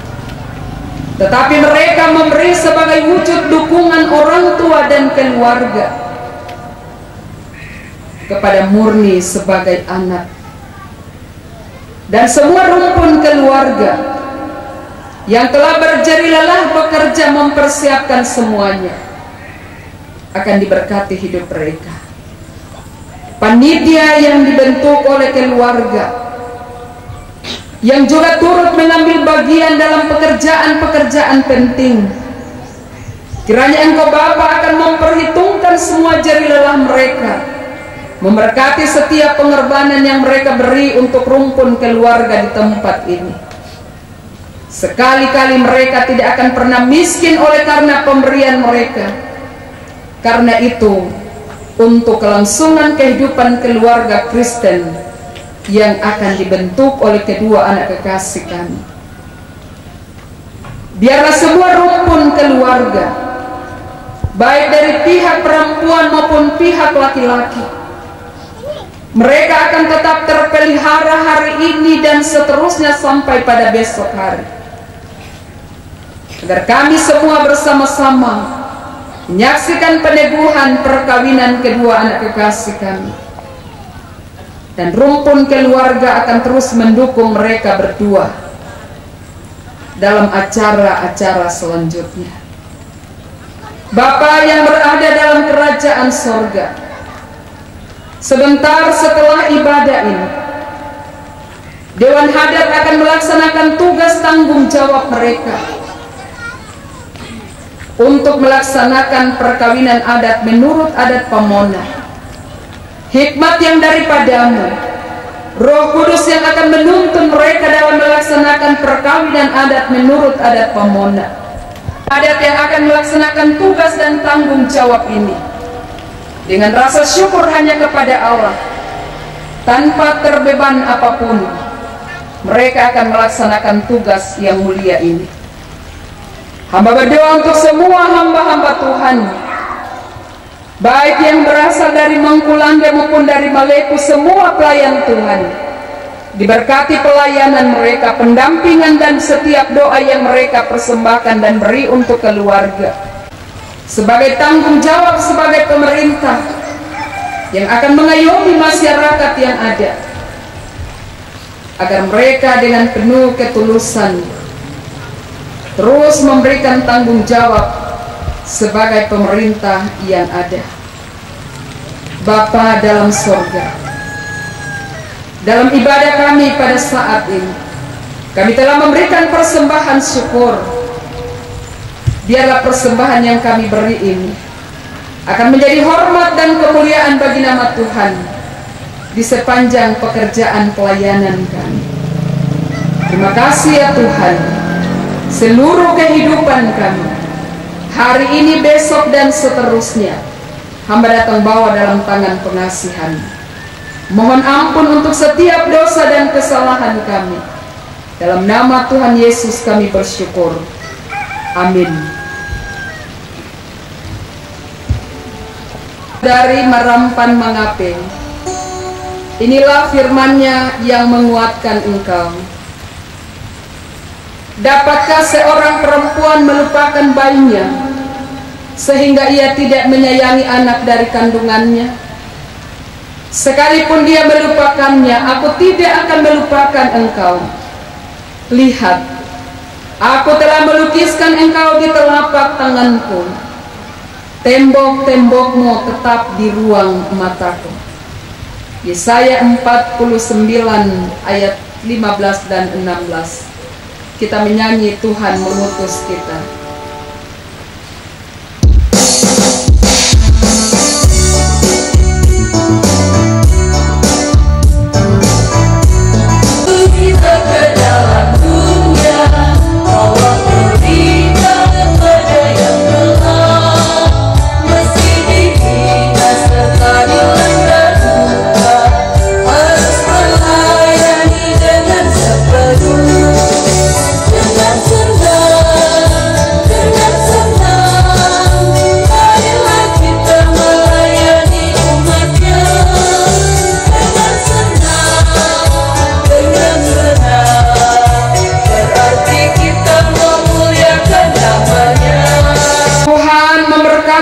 tetapi mereka memberi sebagai wujud dukungan orang tua dan keluarga kepada Murni sebagai anak, dan semua rumpun keluarga yang telah berjeri lelah bekerja mempersiapkan semuanya, akan diberkati hidup mereka. Panitia yang dibentuk oleh keluarga yang juga turut mengambil bagian dalam pekerjaan-pekerjaan penting. Kiranya Engkau Bapa akan memperhitungkan semua jeri lelah mereka, memberkati setiap pengorbanan yang mereka beri untuk rumpun keluarga di tempat ini. Sekali-kali mereka tidak akan pernah miskin oleh karena pemberian mereka. Karena itu, untuk kelangsungan kehidupan keluarga Kristen yang akan dibentuk oleh kedua anak kekasih kami, biarlah semua rumpun keluarga, baik dari pihak perempuan maupun pihak laki-laki, mereka akan tetap terpelihara hari ini dan seterusnya sampai pada besok hari, agar kami semua bersama-sama menyaksikan peneguhan perkawinan kedua anak kekasih kami, dan rumpun keluarga akan terus mendukung mereka berdua dalam acara-acara selanjutnya. Bapa yang berada dalam kerajaan sorga, sebentar setelah ibadah ini, Dewan Hadat akan melaksanakan tugas tanggung jawab mereka untuk melaksanakan perkawinan adat menurut adat Pamona. Hikmat yang daripadamu, Roh Kudus yang akan menuntun mereka dalam melaksanakan perkawinan adat menurut adat Pamona. Adat yang akan melaksanakan tugas dan tanggung jawab ini dengan rasa syukur hanya kepada Allah, tanpa terbeban apapun, mereka akan melaksanakan tugas yang mulia ini. Hamba berdoa untuk semua hamba-hamba Tuhan, baik yang berasal dari Mangkulangga maupun dari Maleku, semua pelayan Tuhan, diberkati pelayanan mereka, pendampingan dan setiap doa yang mereka persembahkan dan beri untuk keluarga, sebagai tanggung jawab sebagai pemerintah yang akan mengayomi masyarakat yang ada, agar mereka dengan penuh ketulusan terus memberikan tanggung jawab sebagai pemerintah yang ada. Bapa dalam sorga, dalam ibadah kami pada saat ini, kami telah memberikan persembahan syukur. Biarlah persembahan yang kami beri ini akan menjadi hormat dan kemuliaan bagi nama Tuhan di sepanjang pekerjaan pelayanan kami. Terima kasih ya Tuhan, seluruh kehidupan kami, hari ini, besok, dan seterusnya, hamba datang bawa dalam tangan pengasihan. Mohon ampun untuk setiap dosa dan kesalahan kami. Dalam nama Tuhan Yesus kami bersyukur. Amin. Dari Marampan Mangape, inilah firman-Nya yang menguatkan engkau. Dapatkah seorang perempuan melupakan bayinya sehingga ia tidak menyayangi anak dari kandungannya? Sekalipun dia melupakannya, aku tidak akan melupakan engkau. Lihat, aku telah melukiskan engkau di telapak tanganku. Tembok-tembokmu tetap di ruang mataku. Yesaya 49 ayat 15 dan 16. Kita menyanyi Tuhan mengutus kita.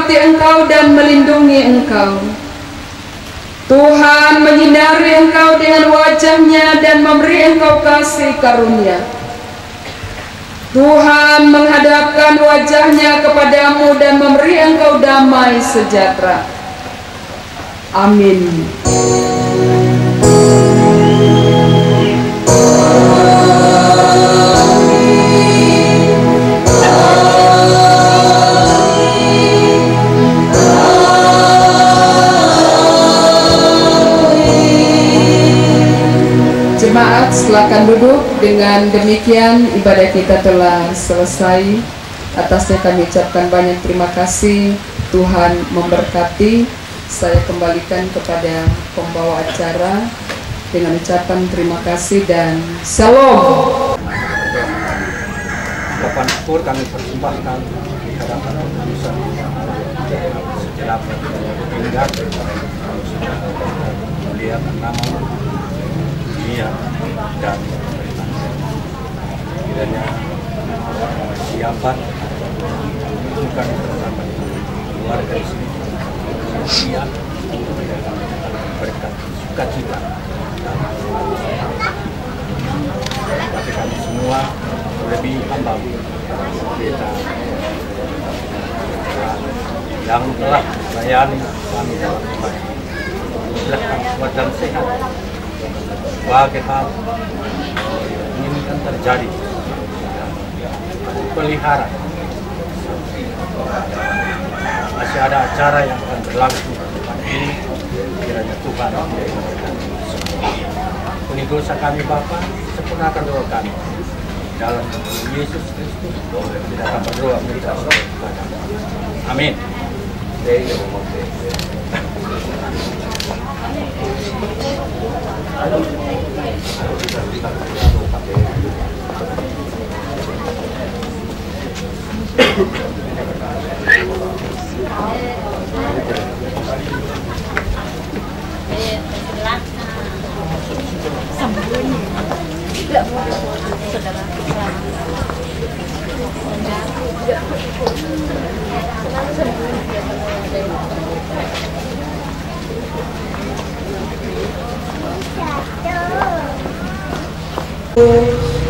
Engkau dan melindungi engkau. Tuhan menyinari engkau dengan wajah-Nya dan memberi engkau kasih karunia. Tuhan menghadapkan wajah-Nya kepadamu dan memberi engkau damai sejahtera. Amin. Jemaat silakan duduk. Dengan demikian ibadah kita telah selesai. Atasnya kami ucapkan banyak terima kasih. Tuhan memberkati. Saya kembalikan kepada pembawa acara dengan ucapan terima kasih dan shalom. Ucapan syukur kami persembahkan di hadapan Tuhan sejenak hingga sudah melihat nama dunia dan kiranya siapa bukan bersama keluarga istri dia berkat sukacita tapi kami semua lebih hamba kita yang telah melayani kami dalam ibadah. Mudah kami kuat dan sehat. Bagi hal ini kan terjadi pelihara. Masih ada acara yang akan berlangsung depan ini. Kiranya Tuhan ampuni dosa kami Bapa, sempurnakan doa kami. Dalam Yesus Kristus kita akan berdoa minta kepada. Amin.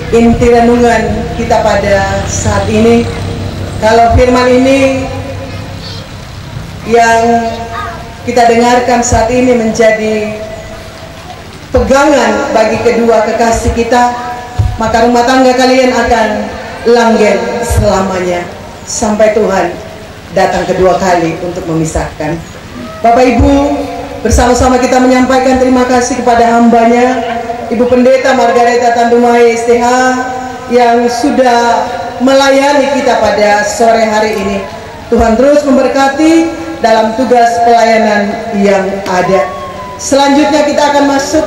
Inti renungan kita pada saat ini, kalau firman ini yang kita dengarkan saat ini menjadi pegangan bagi kedua kekasih kita, maka rumah tangga kalian akan langgeng selamanya sampai Tuhan datang kedua kali untuk memisahkan. Bapak Ibu, bersama-sama kita menyampaikan terima kasih kepada hambanya Ibu Pendeta Margareta Tandumai STH yang sudah melayani kita pada sore hari ini. Tuhan terus memberkati dalam tugas pelayanan yang ada. Selanjutnya kita akan masuk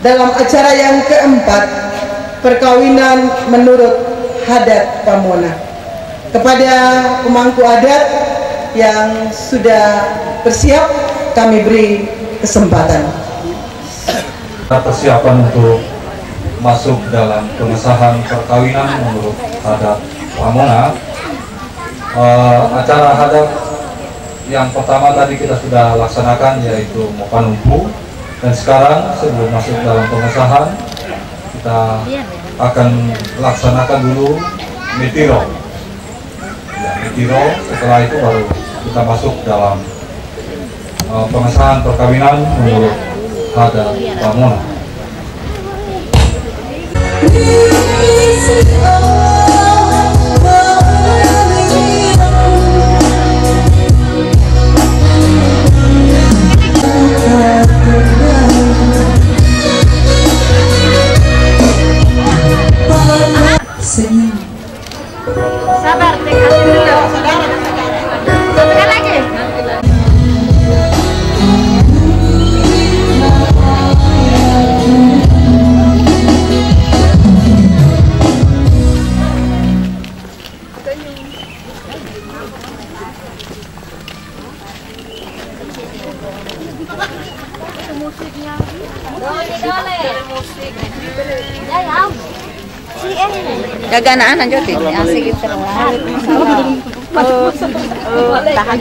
dalam acara yang keempat, perkawinan menurut adat Pamona. Kepada pemangku adat yang sudah bersiap, kami beri kesempatan. Persiapan untuk masuk dalam pengesahan perkawinan menurut adat Pamona. Acara adat yang pertama tadi kita sudah laksanakan, yaitu Mopanumpu, dan sekarang sebelum masuk dalam pengesahan kita akan laksanakan dulu Mitiro. Ya, Mitiro, setelah itu baru kita masuk dalam pengesahan perkawinan menurut adat Pamona. Sabar, tekan dulu. Tekan lagi. Musiknya. Musik. Ya, ya. Gaganaan aja sih, asik gitu. Tahan.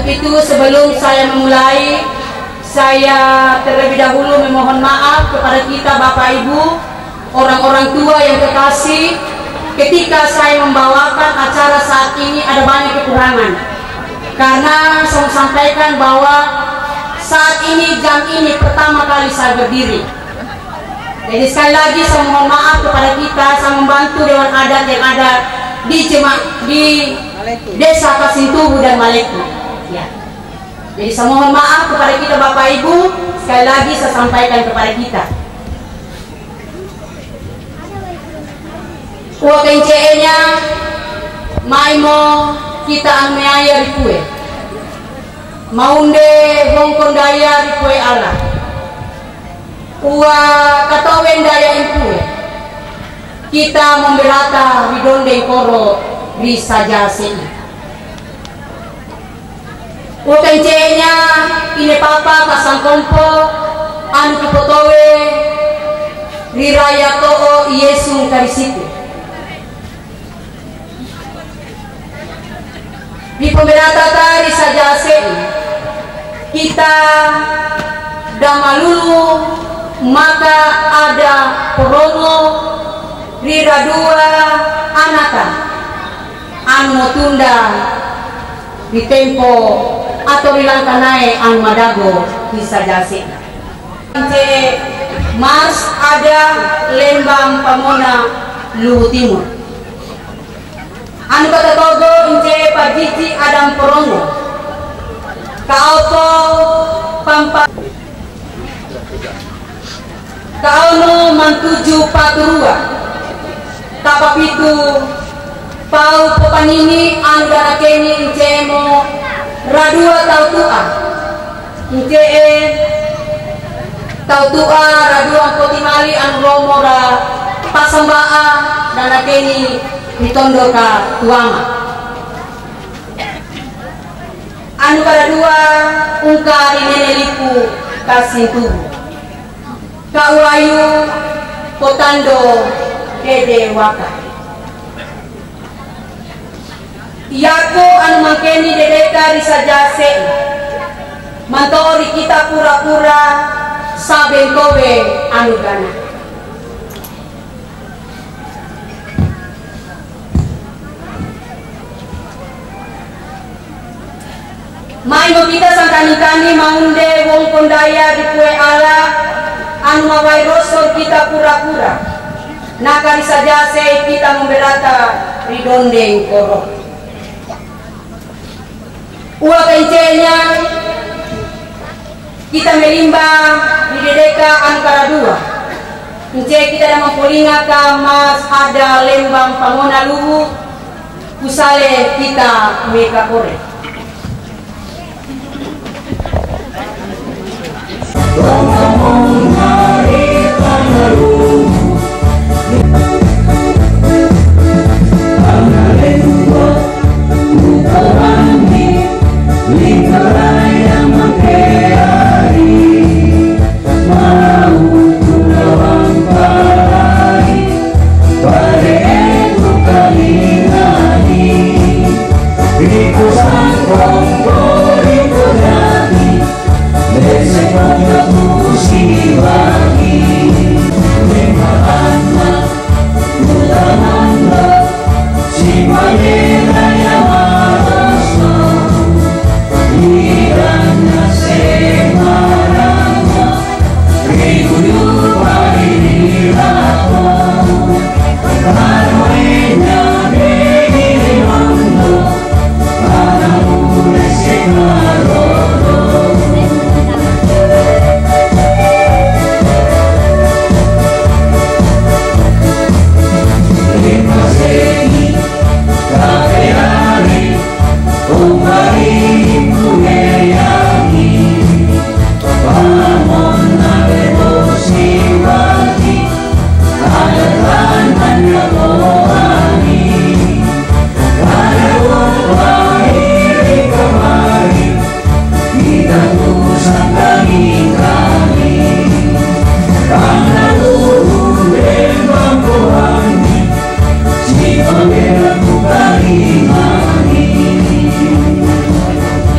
itu sebelum saya memulai, saya terlebih dahulu memohon maaf kepada kita Bapak Ibu, orang-orang tua yang terkasih. Ketika saya membawakan acara saat ini ada banyak kekurangan, karena saya sampaikan bahwa saat ini jam ini pertama kali saya berdiri. Jadi sekali lagi saya mohon maaf kepada kita, saya membantu Dewan Adat yang ada di Desa Kasintubu dan Maleku. Ya. Jadi saya mohon maaf kepada kita Bapak Ibu, sekali lagi saya sampaikan kepada kita. Kencenya maimo kita ameaya rikue maunde hongkon daya rikue ala katawen daya impue kita membelata ridonde koro bisa jasi kencenya ini papa kasang kompo anu kepotowe riraya toho Yesus karisiku. Di pemberata tadi saja kita damalulu maka ada porongo rira dua anaka anu tunda di tempo atau rilangkanai anu madago bisa jasi. Mars ada Lembang Pamona Luwu Timur. Anu kata togo ince pajiji adam porongo kaopo pampa kaono mantuju paturua tapapitu pau popanini anu darakeni ince mo radua tau tua ince tau tua radua potimali anu romora pasambaa darakeni ditondo ka tuama anu pada dua ungkari neneliku kasih tubuh ka ulayu potando dede waka iako anu mangkeni dedeka risajase mantori kita pura-pura saben kowe anu gana. Maimo kita sangkani-kani maunde wong kondaya di kue ala anu mawai rosor kita pura-pura nakari saja kita membelata ridondeng koro ua kencenya kita melimbang di dedeka angkara dua ence kita ada mempolinga ka mas ada Lembang Pamona Luwu kusale kita meka kore.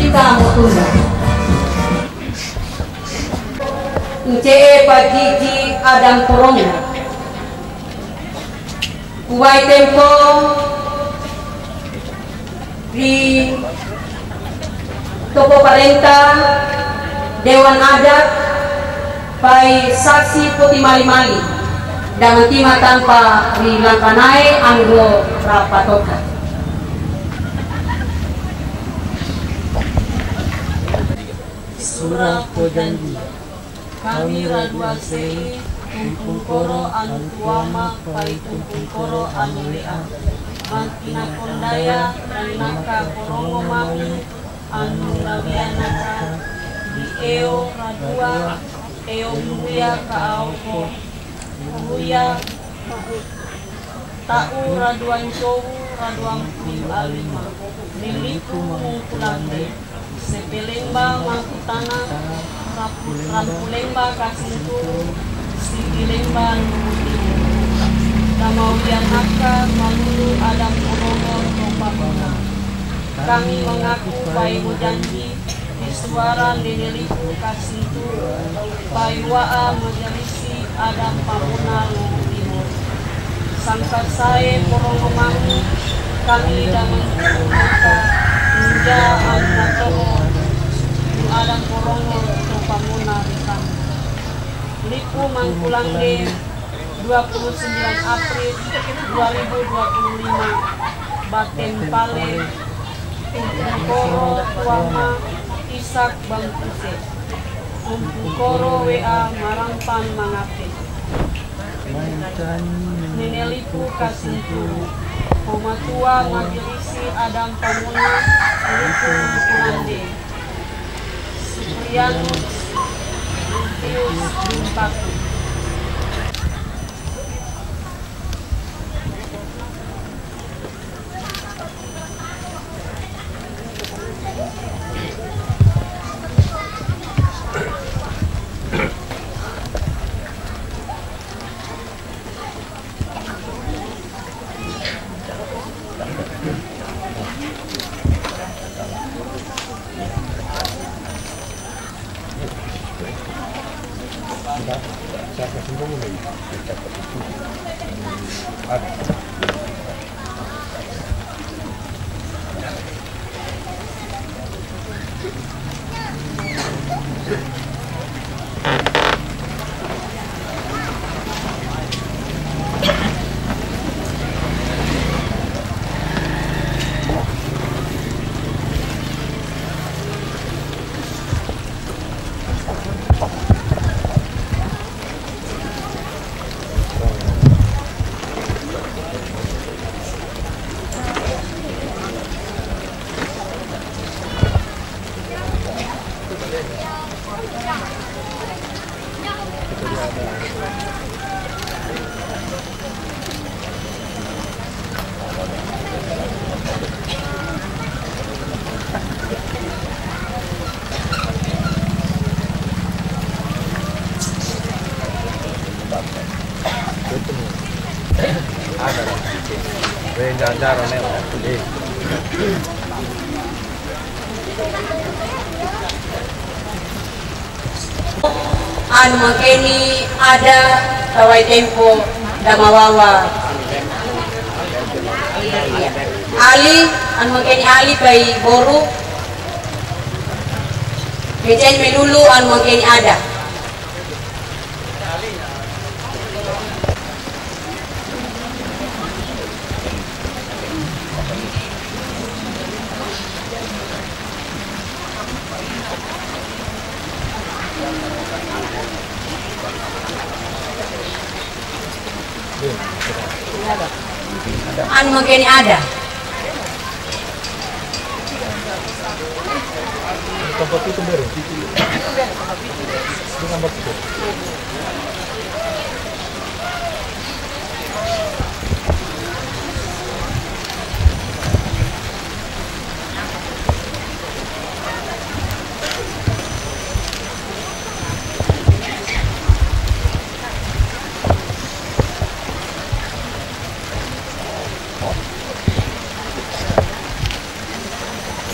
Kita Tunggal. Nce pagigi Adam Koronga. Kuwai tempo di Toko Parenta Dewan Adat pai saksi Putih Mali-Mali dan tima tanpa rilangkanai anggo rapatoka. Surah Kojanji kami raduase tumpung koro anu tuama pai tumpung koro anu lea makina kondaya ranaka korongo mami anu lawianaka di eo radua eo muya ka auko muya tau raduan cowu raduan pim alima niliku mungkulande sepelemba mangkutana rampulemba kasinturu sigilemba numulimu damauyanaka malulu Adam Korongo Topamona. Kami mengaku bayu janji di suara neneliku kasinturu bayuaa majalisi Adam Pamona Timur sangka sae Korongo mangu kami damang maka Ninja Al-Natoho Adam Korongo Topamona Rikan Lipu Mangkulangge 29 April 2025 Baten Pale Tumpukoro Tuama Isak Bangkuse Tumpukoro WA Marangpan Mangape Nenelipu Kasinturu Pematua Majelisi Adam Pamuna Lipu Kulande Suprianus Tius Bimpaku. Anu mangkeni ada tawai tempo damawawa Ali anu mangkeni Ali bai boru mejen menulu anu mangkeni ada anu mangkeni ada tempat itu baru nomor 3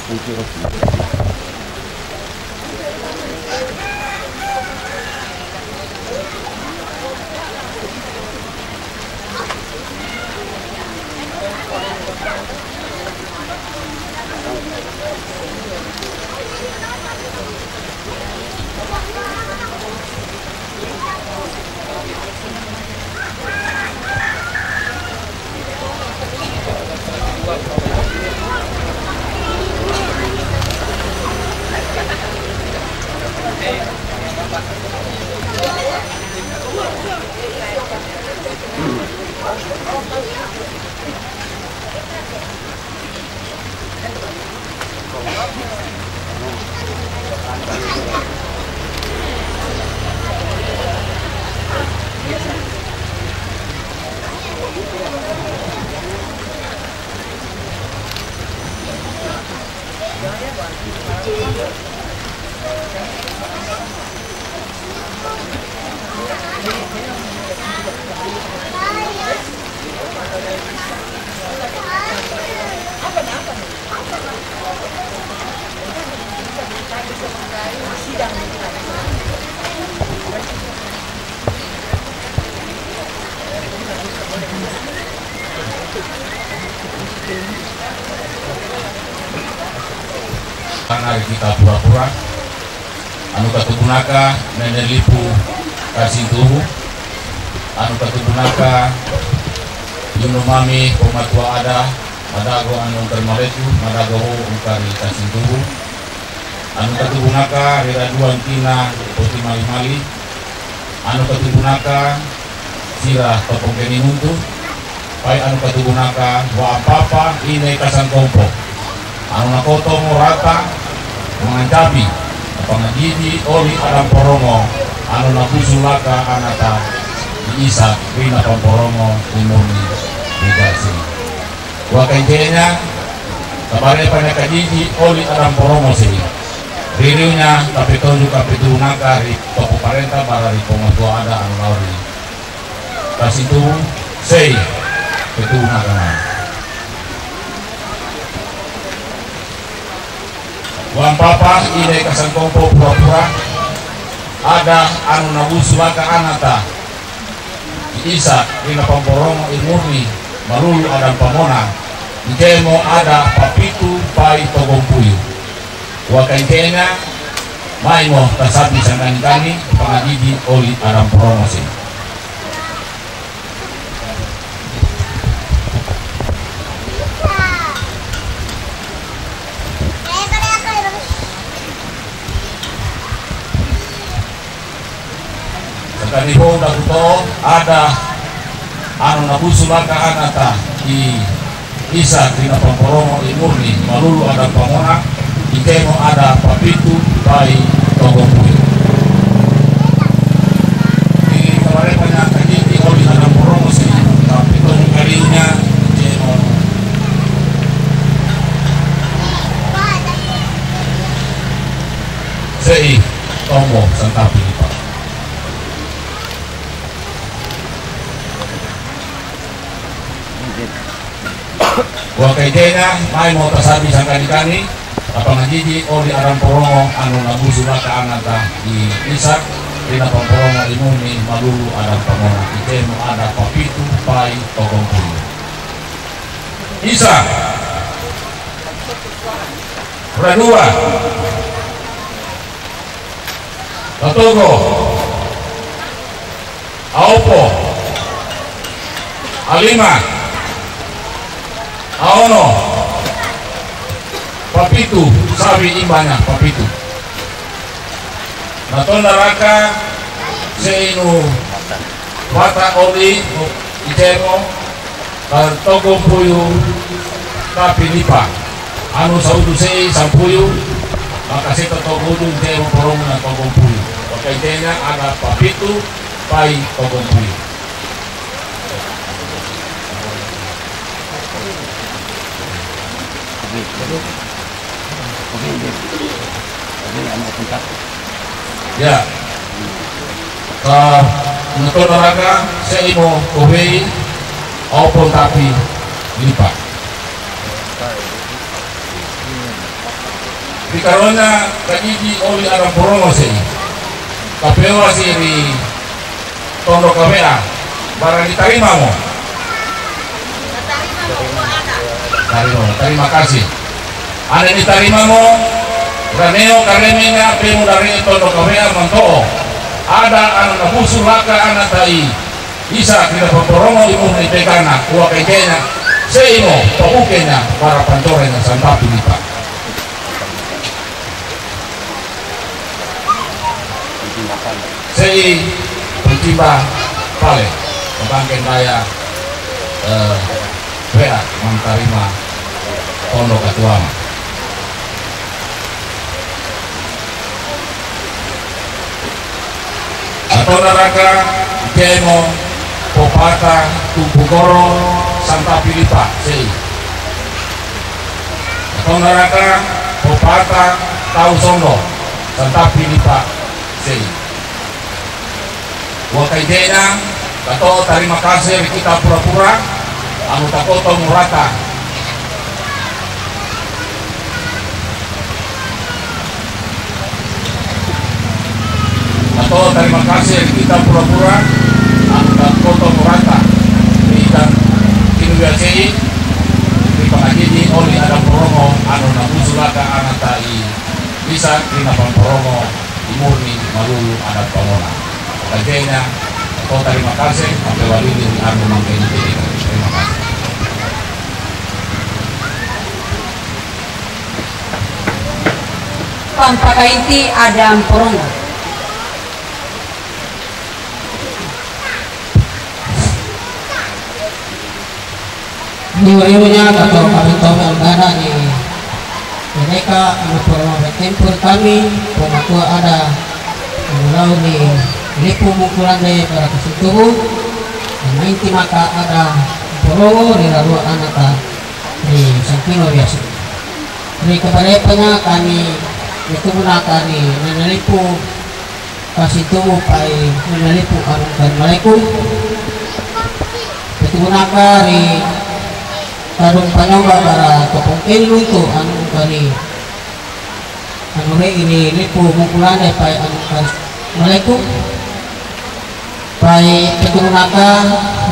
Thank you. Hari kita pura-pura anu katugunaka nenek lipu kasih tuhu anu katugunaka yuno mami pematua ada madago anu termaretu madago ungkari kasih tuhu anu katugunaka riraduan tina poti mali-mali anu katugunaka sirah topongkeni muntu pai anu katugunaka wa apa-apa ini kasan kompo anu nakoto morata mengancapi pangajiji oli Adam Porongo anu nabusulaka anata Isa Rina Pamporongo umurni digasi wakanjenya kabare panakajiji oli Adam Porongo sih diriunya tapi tunjuk kapitunaka ri topo parenta barari pematua ada anu lauri kasih tu sei pitunaka Wan papa ide kasan kompo pura-pura ada anu nabusulaka anata Isa Rina Pamporongo imurni malulu Adam Pamona Ikemo ada papitu pai togompuyu wakankenya maimo tasabi sangkanikani pangajiji oli Adam Porongo sih Kaniho dakuto ada anu nabusulaka anata di Isa Rina Pamporongo imurni malulu Adam Pamona Ikemo ada papitu pai togompuyu di kemarin banyak kajiti oli Adam Porongo sih tapi tonu kalinya Ikemo sei tombo santapi lipat wakaidena mai mau tasabi sangkanikani apa ngajiji oli Adam Porongo anu nabusulaka anata di Isa Rina Pamporongo imuni malulu Adam Pamona Ikemo ada papitu pai togompuyu Isa Radua Katogo Aopo Alima Aono papitu sabi imbanya papitu natonda raka seinu wata oli Ikemo togompuyu tapi lipa anu saudu sei sampuyu maka seta togodu Ikemo Porongo na togompuyu wakaitenya ada papitu pai togompuyu ya untuk neraka seimo kohei opon tapi lipat di karonya kajiji oli Adam Porongo sih kapewa sih di tondo KPA barang diterima mo terima kasih ada diterima mo raneo karemenya pemu dari tondo KPA manto ada anu nabusulaka anatai Isa Rina Pamporongo imurni pekana kuwa kengkenya seimo pahukenya para pancorenya santapi lipat sei pencimba pale pembangkeng daya PA mentarima tondo katuama atau neraka Ikemo popata tumpukoro santapi lipat sei atau neraka popata tau sondo santapi lipat sei Wakaidena kato terima kasih kita pura-pura anu takoto murata. Kato terima kasih kita pura-pura anu takoto murata. Dan kini biasai di pengajini oli ada promo anu nabusulaka anatai bisa kina promo dimurni malulu ada pamona. Kajenya kau terima kasih sampai wali di anu mangkeni ini. Terima kasih. Tanpa kainti Adam Porongo. Niwayunya atau kabantaw algana ni mereka anu Porongo tempur kami pematua ada mulaw ni lipu mukulan de para kesutuhu mainti maka ada Porongo di lalu anaka di Sangkino biasa di kebarepanya kami itu gunakan ni menelipu kasih tubuh pai menelipu Assalamualaikum itu gunakan di tarung panyoba para topong ilmu itu anu kali anu ini lipu mukulan de pai anu Assalamualaikum pai keturunakan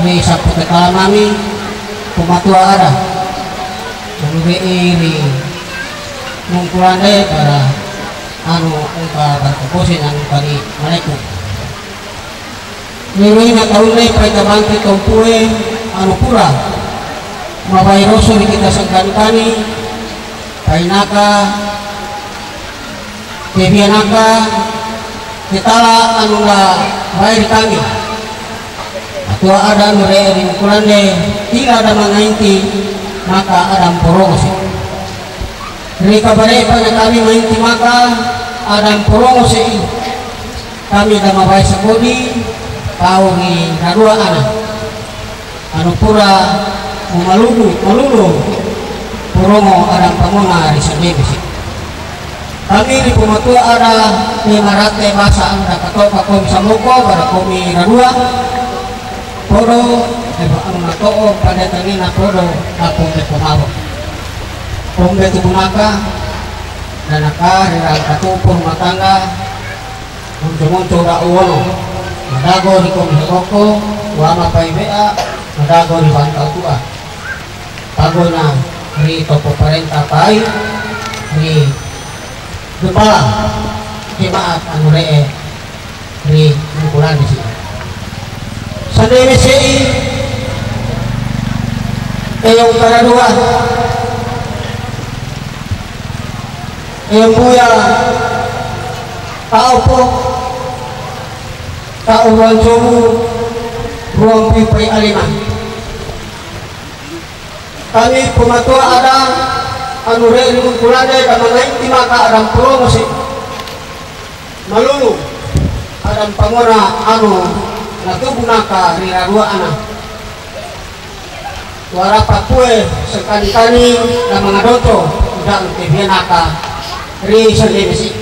di sapu kekalamami pematua ada anu ini mukulan de para anu ungka berkokosin anu kali Assalamualaikum ini na tahun ini pai tabangki tompue anu pura mawai roso di kita sangkani painaka kebianaka kitala anu la baik kami atua ada nure di mukulan de tidak ada mengainti maka Adam Porongo sih dari kabare pada kami mengainti maka Adam Porongo sih kami dah mawai sekodi tahu ni radua anak anu pura malulu Porongo Adam Pamona di sini sih kami di pematua ada 500 bahasa anda kato kako bisa moko pada kami radua podo anu nato pada tangina podo aku be pemawo pombe tubunaka dan aka rirang katupur matangga muncul-muncul da uwono madago di kami koko wama pai bea madago di bantau tua pagona di topo parenta pai di kepala jemaat anu ree di mukulan di sini sendiri sih yang para dua yang buya tahu po tahu ruang jomu ruang pipai alimah kami pematua ada anu rei mukulane kama nainti maka Adam Porongo sih malulu Adam Pamona anu natubunaka rirarua anak warapa kue sekali-kali na mga doto udah kebianaka ri sendiri sih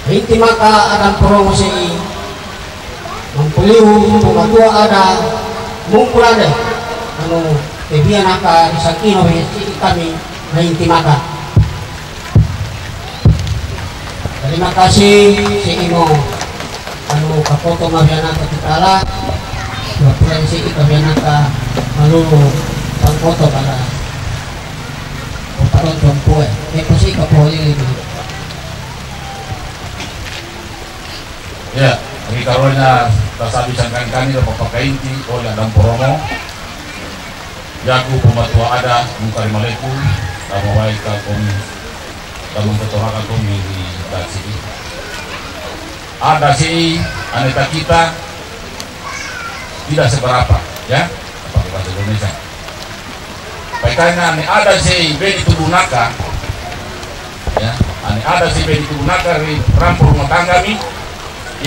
nainti maka Adam Porongo sih mempuliu pematua ada mukulane anu kebianaka di Sangkino kami nainti maka. Terima kasih si Imo anu kapoto mabianaka kitala dua si kabianaka malulu pangkoto pada paparon tumpue itu si kapoli ini ya ini karonya tasabi sangkan kami dapat pakai inti oleh Adam Porongo jago pematua ada mungkari maleku kamu baik kami kamu ketuhakan kami di sini ada si aneka kita tidak seberapa ya pakai bahasa Indonesia baiknya ada si bedi tubunaka ya ada si bedi tubunaka di rampur rumah tangga mi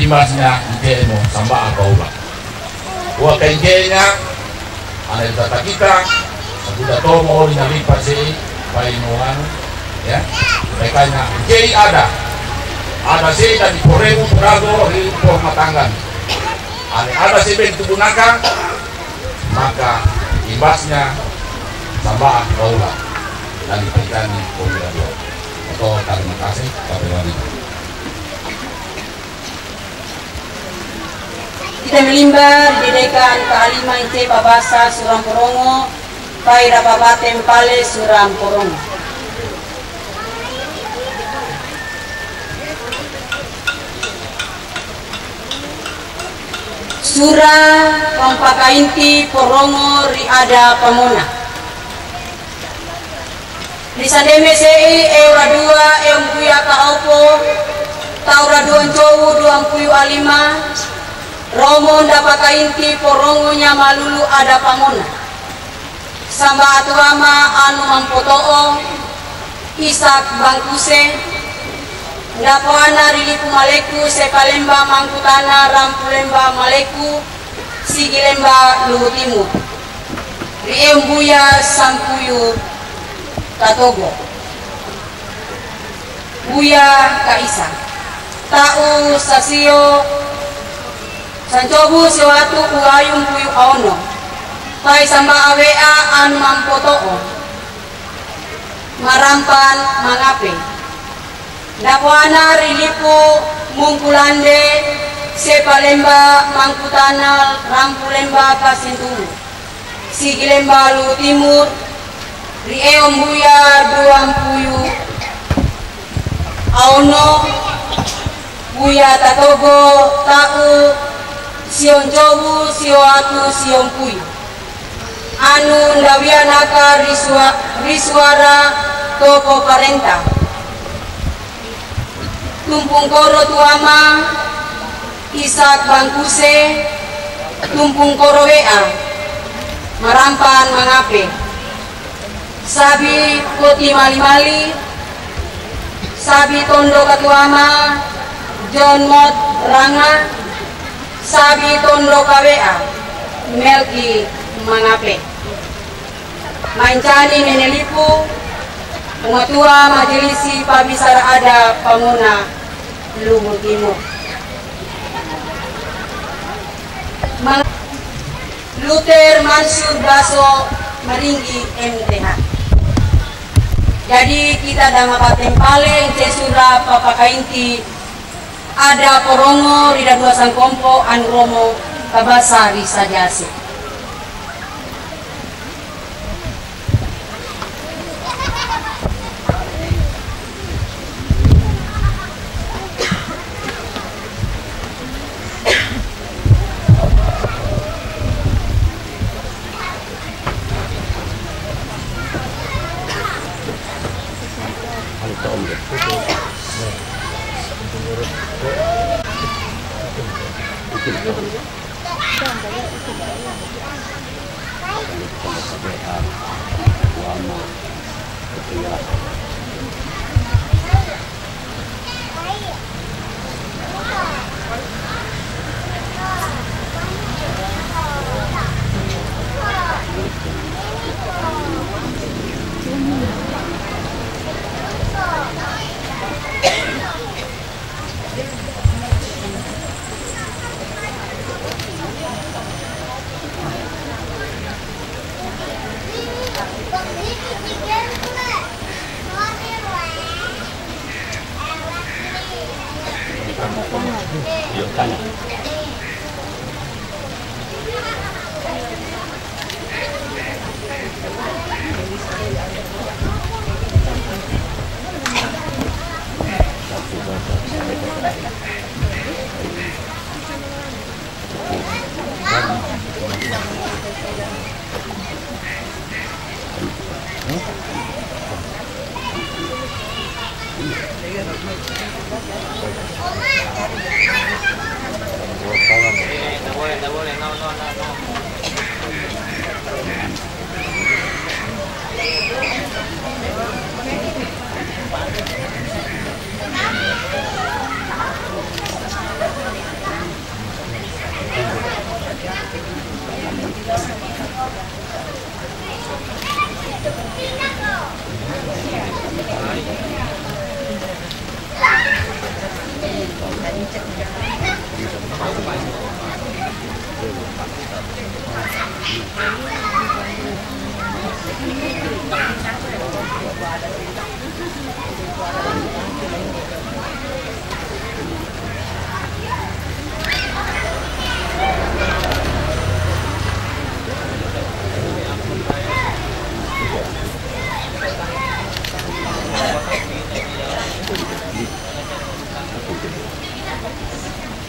imbasnya demo samba akaula wa kenjenya ada data kita sudah tomo nyalipa si painuan ya baiknya jadi ada sih dan di Porengo Purago di rumah tangga ada sebelum digunakan, maka imbasnya tambah kaulah dan diberikan pemuda dua. Terima kasih. Kita melimbar di dekan Kalima Ince Babasa Suram Porongo, Paira Babaten Pale Suram Porongo. Sura Pampakainti Porongo Riada Pamona. Disandeme sei eura 2 empuya kaopo taura 2 jowu 2 alima Romo Ndapakainti Porongo Nyamalulu ada Pamona. Samba atuama anu mampotoo Isak Bangkuse Ndapoana Rilipu Maleku Sepalemba Mangkutana Rampulemba Maleku Sigilemba Luhu Timur Riembuya Sampuyu Tatogo Buya Kaisa Tau Sasio Sancobu Sewatu Uayung Puyu Aono Pai Samba Awea Anu Mampotoo Marampan Mangape Dapuana Rilipu Mungkulande Sepalemba Mangkutana Rampulemba Kasintulu Sigilemba Luhu Timur Rieo Mbuya 20 Aono Buya Tatogo Tau Sion Jobu Sioatu Sion Puyu Anu Ndawianaka Risuara Toko Parenta Tumpung Koro Tuama Isak Bangkuse Tumpung Koro Wea Marampan Mangape Sabi Koti Mali-Mali Sabi Tondo Katuama John Mot Ranga Sabi Tondo Kawea Melki Mangape Mancani Nenelipu Pengatua Majelisi Pabisara Ada Pamona Luhu Timur Luther Mansur Baso Maringgi MTH. Jadi kita damapaten paling cesura Papakainti ada Porongo Rida 2 Sangkompo Anu Romo Kabasa Risa Jase.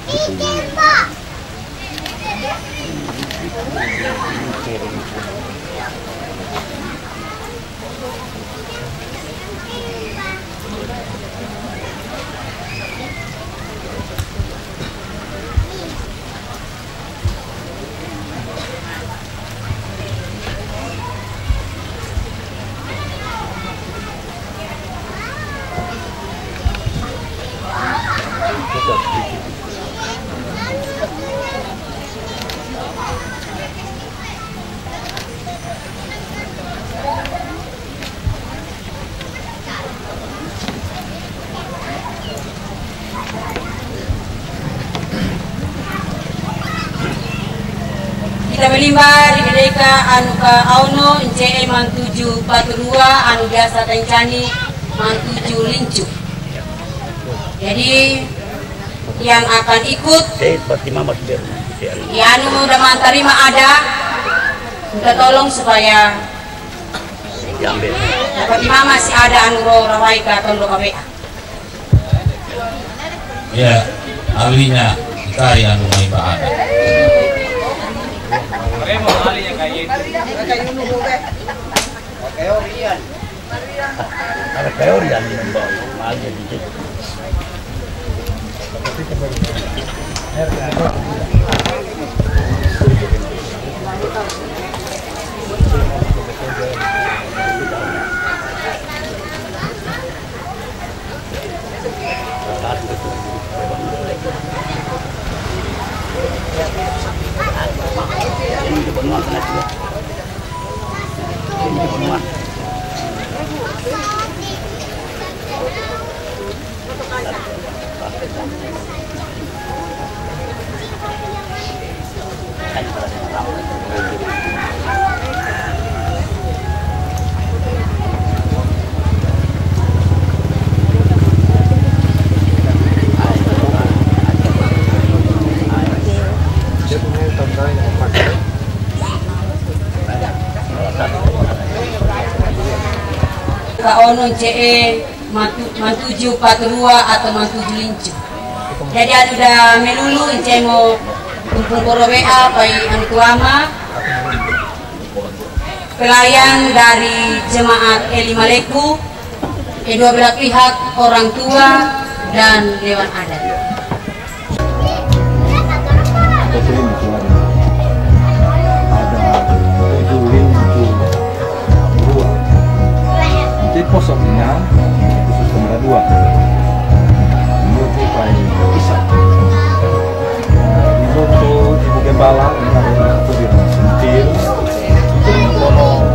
Kita melimba di Gedeka anu ka Auno NCE mantuju Paturua anu biasa kencani mantuju Lincu. Jadi yang akan ikut ya anu udah mantarima ada, minta tolong supaya dapat imam masih ada anu rawai ke tondo KWA. Ya, ahlinya kita yang menimba ada. Ada teorian aja di situ. Ono CE mantuju Paturua atau mantuju Lincu. Jadi anu udah melulu NCE mau kumpul koro WA pai anu tuama pelayan dari jemaat Eli Maleku, kedua belah pihak orang tua dan dewan adat. Posongnya khusus nomor 2 menuju Pai Isak. Untuk Ibu Gembala ini adalah satu di sentil. Kalau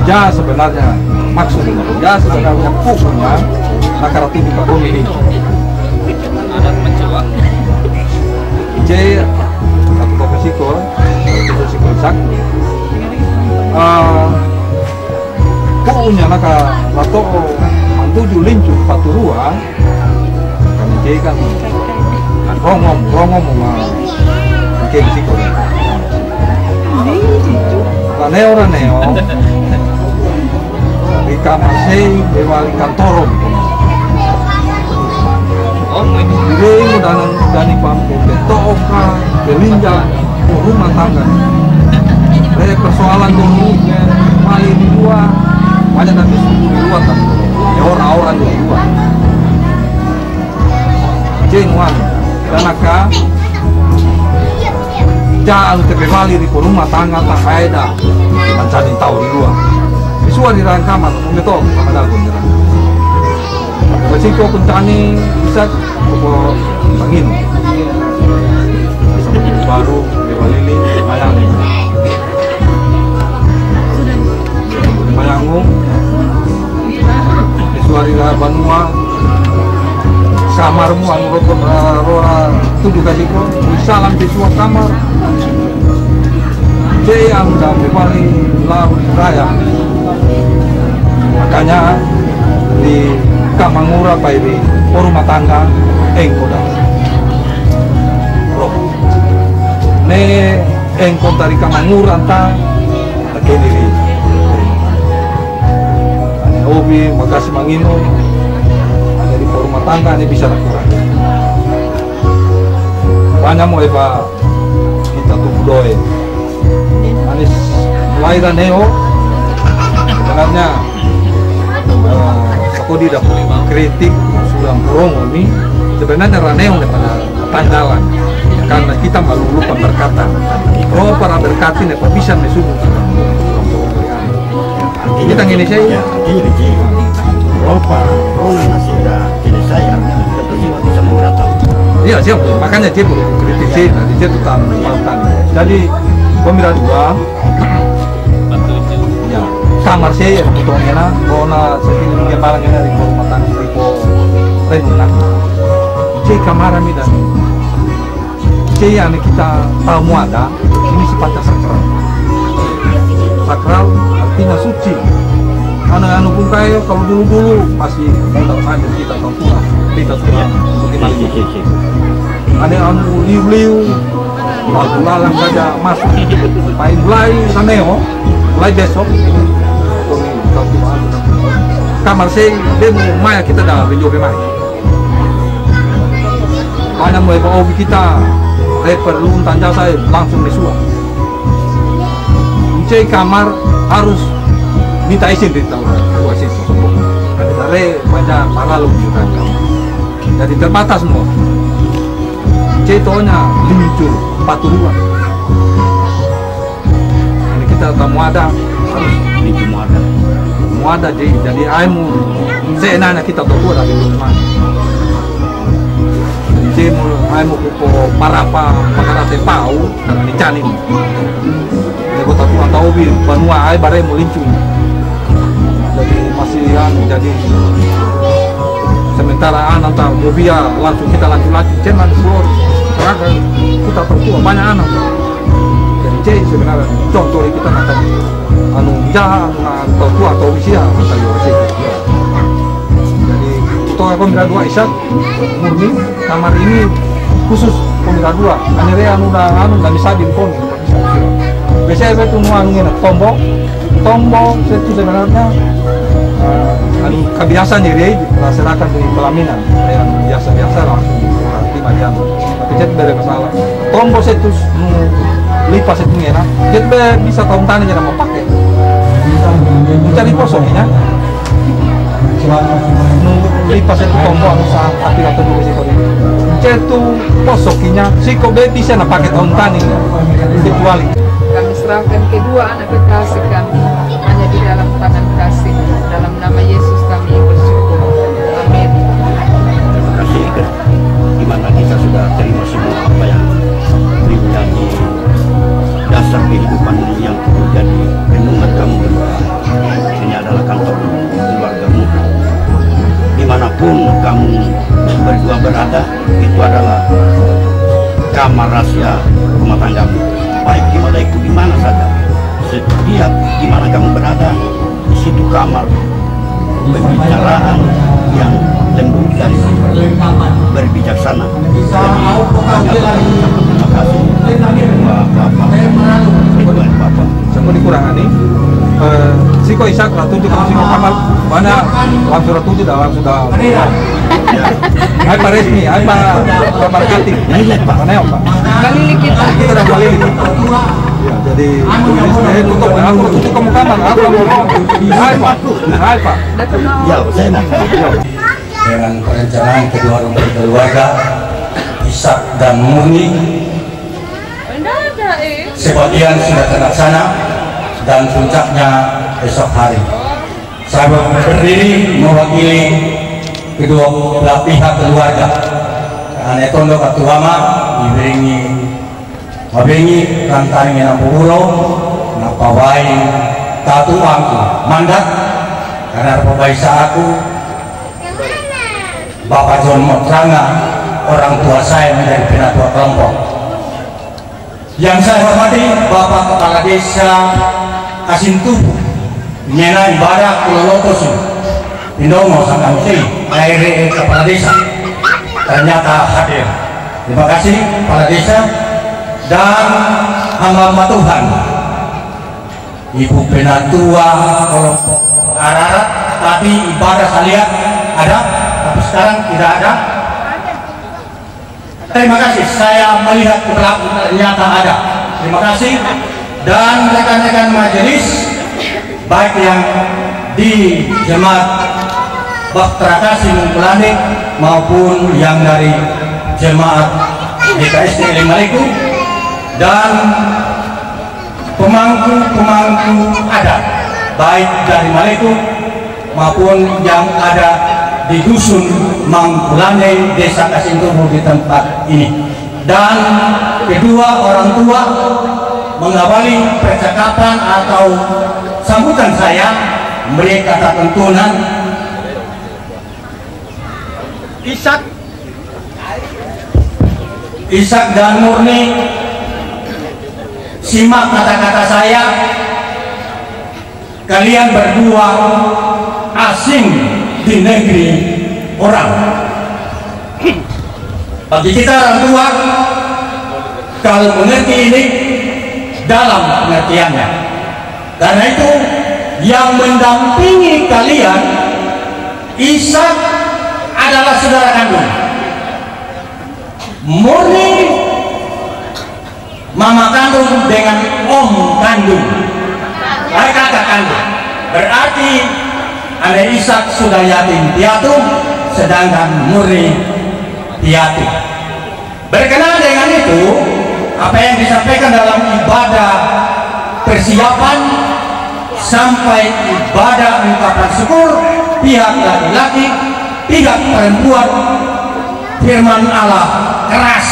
ja sebenarnya maksudnya ja sebenarnya pukunya nakarati di Pak ini. Ada mencoba. J atau profesikol Isak. Punya naka lato mantuju Lincu Paturua kami kan rongom ma ke siko raneo di kamar sei dewali kantoro ini dan pampu betoka belinja rumah tangga persoalan dulu mali di luar banyak tapi di luar kan ya orang-orang di luar jengwan dan aka jangan terbebali di rumah tangga tak ada mencari tahu di luar visual di rangkaman betul ada kunjungan resiko pencani bisa buku angin bisa buku baru lewalili Mayangung Suarila Banua kamarmu anu roa tujuh kasihku salam di suatu kamar C yang udah bebali laut raya makanya di Kamangura pai di rumah tangga engkoda ne engkot dari Kamangura ta kini hobi makasih mangino ada di rumah tangga ini bisa lakukan banyak mau Eva kita tuh doe manis mulai Raneo sebenarnya Sakodi dapat kritik sudah Purongo ini sebenarnya Raneo pada tanggalan karena kita melulu pemberkatan kalau para berkati nih bisa mesubuk kita ngini saya iya siap, makanya dia perlu kritisi, nanti dia tetap melakukan. Jadi Komira 2 ya, kamar saya betulnya karena segini dia barangnya dari rumah tangga dari renungan jadi kamar kami dan jadi yang kita tahu ada ini sifatnya sakral artinya suci anu pun kayak kalau dulu masih tidak ada kita tahu tua kita tua bagaimana ada anu liu-liu lalu lalang saja masuk main mulai Raneo mulai besok kamar saya demo maya kita dah video main banyak mulai bawa kita perlu tanya saya langsung disua cek kamar harus minta izin di tahun wasit dari banyak malam juga jadi terbatas semua cetonya muncul 40-an ini kita tamu ada harus mau ada jadi aimu seenaknya kita tahu dari rumah jadi aimu kupo parapa makarate pau karena dicani ini kota tua tahu bi banua ai bare mau lincung jadi masih jadi sementara anak tahu mobil langsung kita lanjut ceman bor terakhir kita tahu banyak anak jadi cek sebenarnya contoh kita nanti anu jahat atau tua atau usia jadi ketua Komira 2 Isak murni kamar ini khusus Komira 2 akhirnya anu dan bisa diimpon biasanya itu anu tombol itu sebenarnya kebiasaan jadi dilaksanakan di pelaminan yang biasa-biasa langsung terima dia tapi jadi beda masalah tombol itu lipas itu enak jadi bisa tahun tani jangan mau pakai mencari kosongnya lipas itu tombol saat api atau dulu sih itu kosongnya si kobe bisa nak pakai tahun tani kecuali kami serahkan kedua anak kekasih kami hanya di dalam tangan kasih dalam nama Yesus kami bersyukur amin. Terima kasih di mana kita sudah terima semua apa yang menjadi dasar kehidupan yang menjadi renungan kamu berdua. Ini adalah kantor keluargamu dimanapun kamu berdua berada, itu adalah kamar rahasia rumah tanggamu baik di Madaiku di mana saja setiap di mana kamu berada di situ kamar pembicaraan yang lembut dan berbijaksana. Jadi terima kasih Bapak semua dikurangan nih Siko Isak ratu juga Siko kamar mana langsung ratu tidak langsung sudah hai Pak Resmi, hai Pak Markati mana ya Pak? Kali kita udah kali ya jadi tutup aku tutup kamu kamar aku mau hai Pak ya saya nak dengan perencanaan kedua rumah keluarga Isak dan Murni sebagian sudah terlaksana dan puncaknya esok hari. Saya berdiri mewakili kedua belah pihak keluarga. Karena tondo katuama mabengi rantang yang pulau napawai tatuangku mandat karena pebaisa aku Bapak John Motranga orang tua saya menjadi penatua kelompok. Yang saya hormati Bapak Kepala Desa Kasintubu Nyena Ibadah Kulolotosu Indomo Sangamsi Aire Kepala Desa ternyata hadir. Terima kasih Kepala Desa dan hamba Tuhan Ibu Penatua Kelompok Ararat tadi ibadah saya lihat ada tapi sekarang tidak ada. Terima kasih, saya melihat ke belakang ternyata ada. Terima kasih. Dan rekan-rekan majelis, baik yang di Jemaat Bahtera Kasih Mungkulane maupun yang dari Jemaat GKSD Maliku dan pemangku adat baik dari Maliku maupun yang ada di dusun Mangkulane, Desa Kasintubu di tempat ini. Dan kedua orang tua mengawali percakapan atau sambutan saya, mereka kata tuntunan Ishak dan Murni, simak kata-kata saya. Kalian berdua asing di negeri orang. Bagi kita orang tua, kalau mengerti ini dalam pengertiannya. Karena itu yang mendampingi kalian, Ishak adalah saudara kandung, Murni mama kandung dengan om kandung, kakak kandung. Berarti ada Ishak sudah yatim piatu, sedangkan Murni piatu. Berkenaan dengan itu, apa yang disampaikan dalam ibadah persiapan sampai ibadah ungkapan syukur, pihak laki-laki, pihak perempuan, firman Allah keras.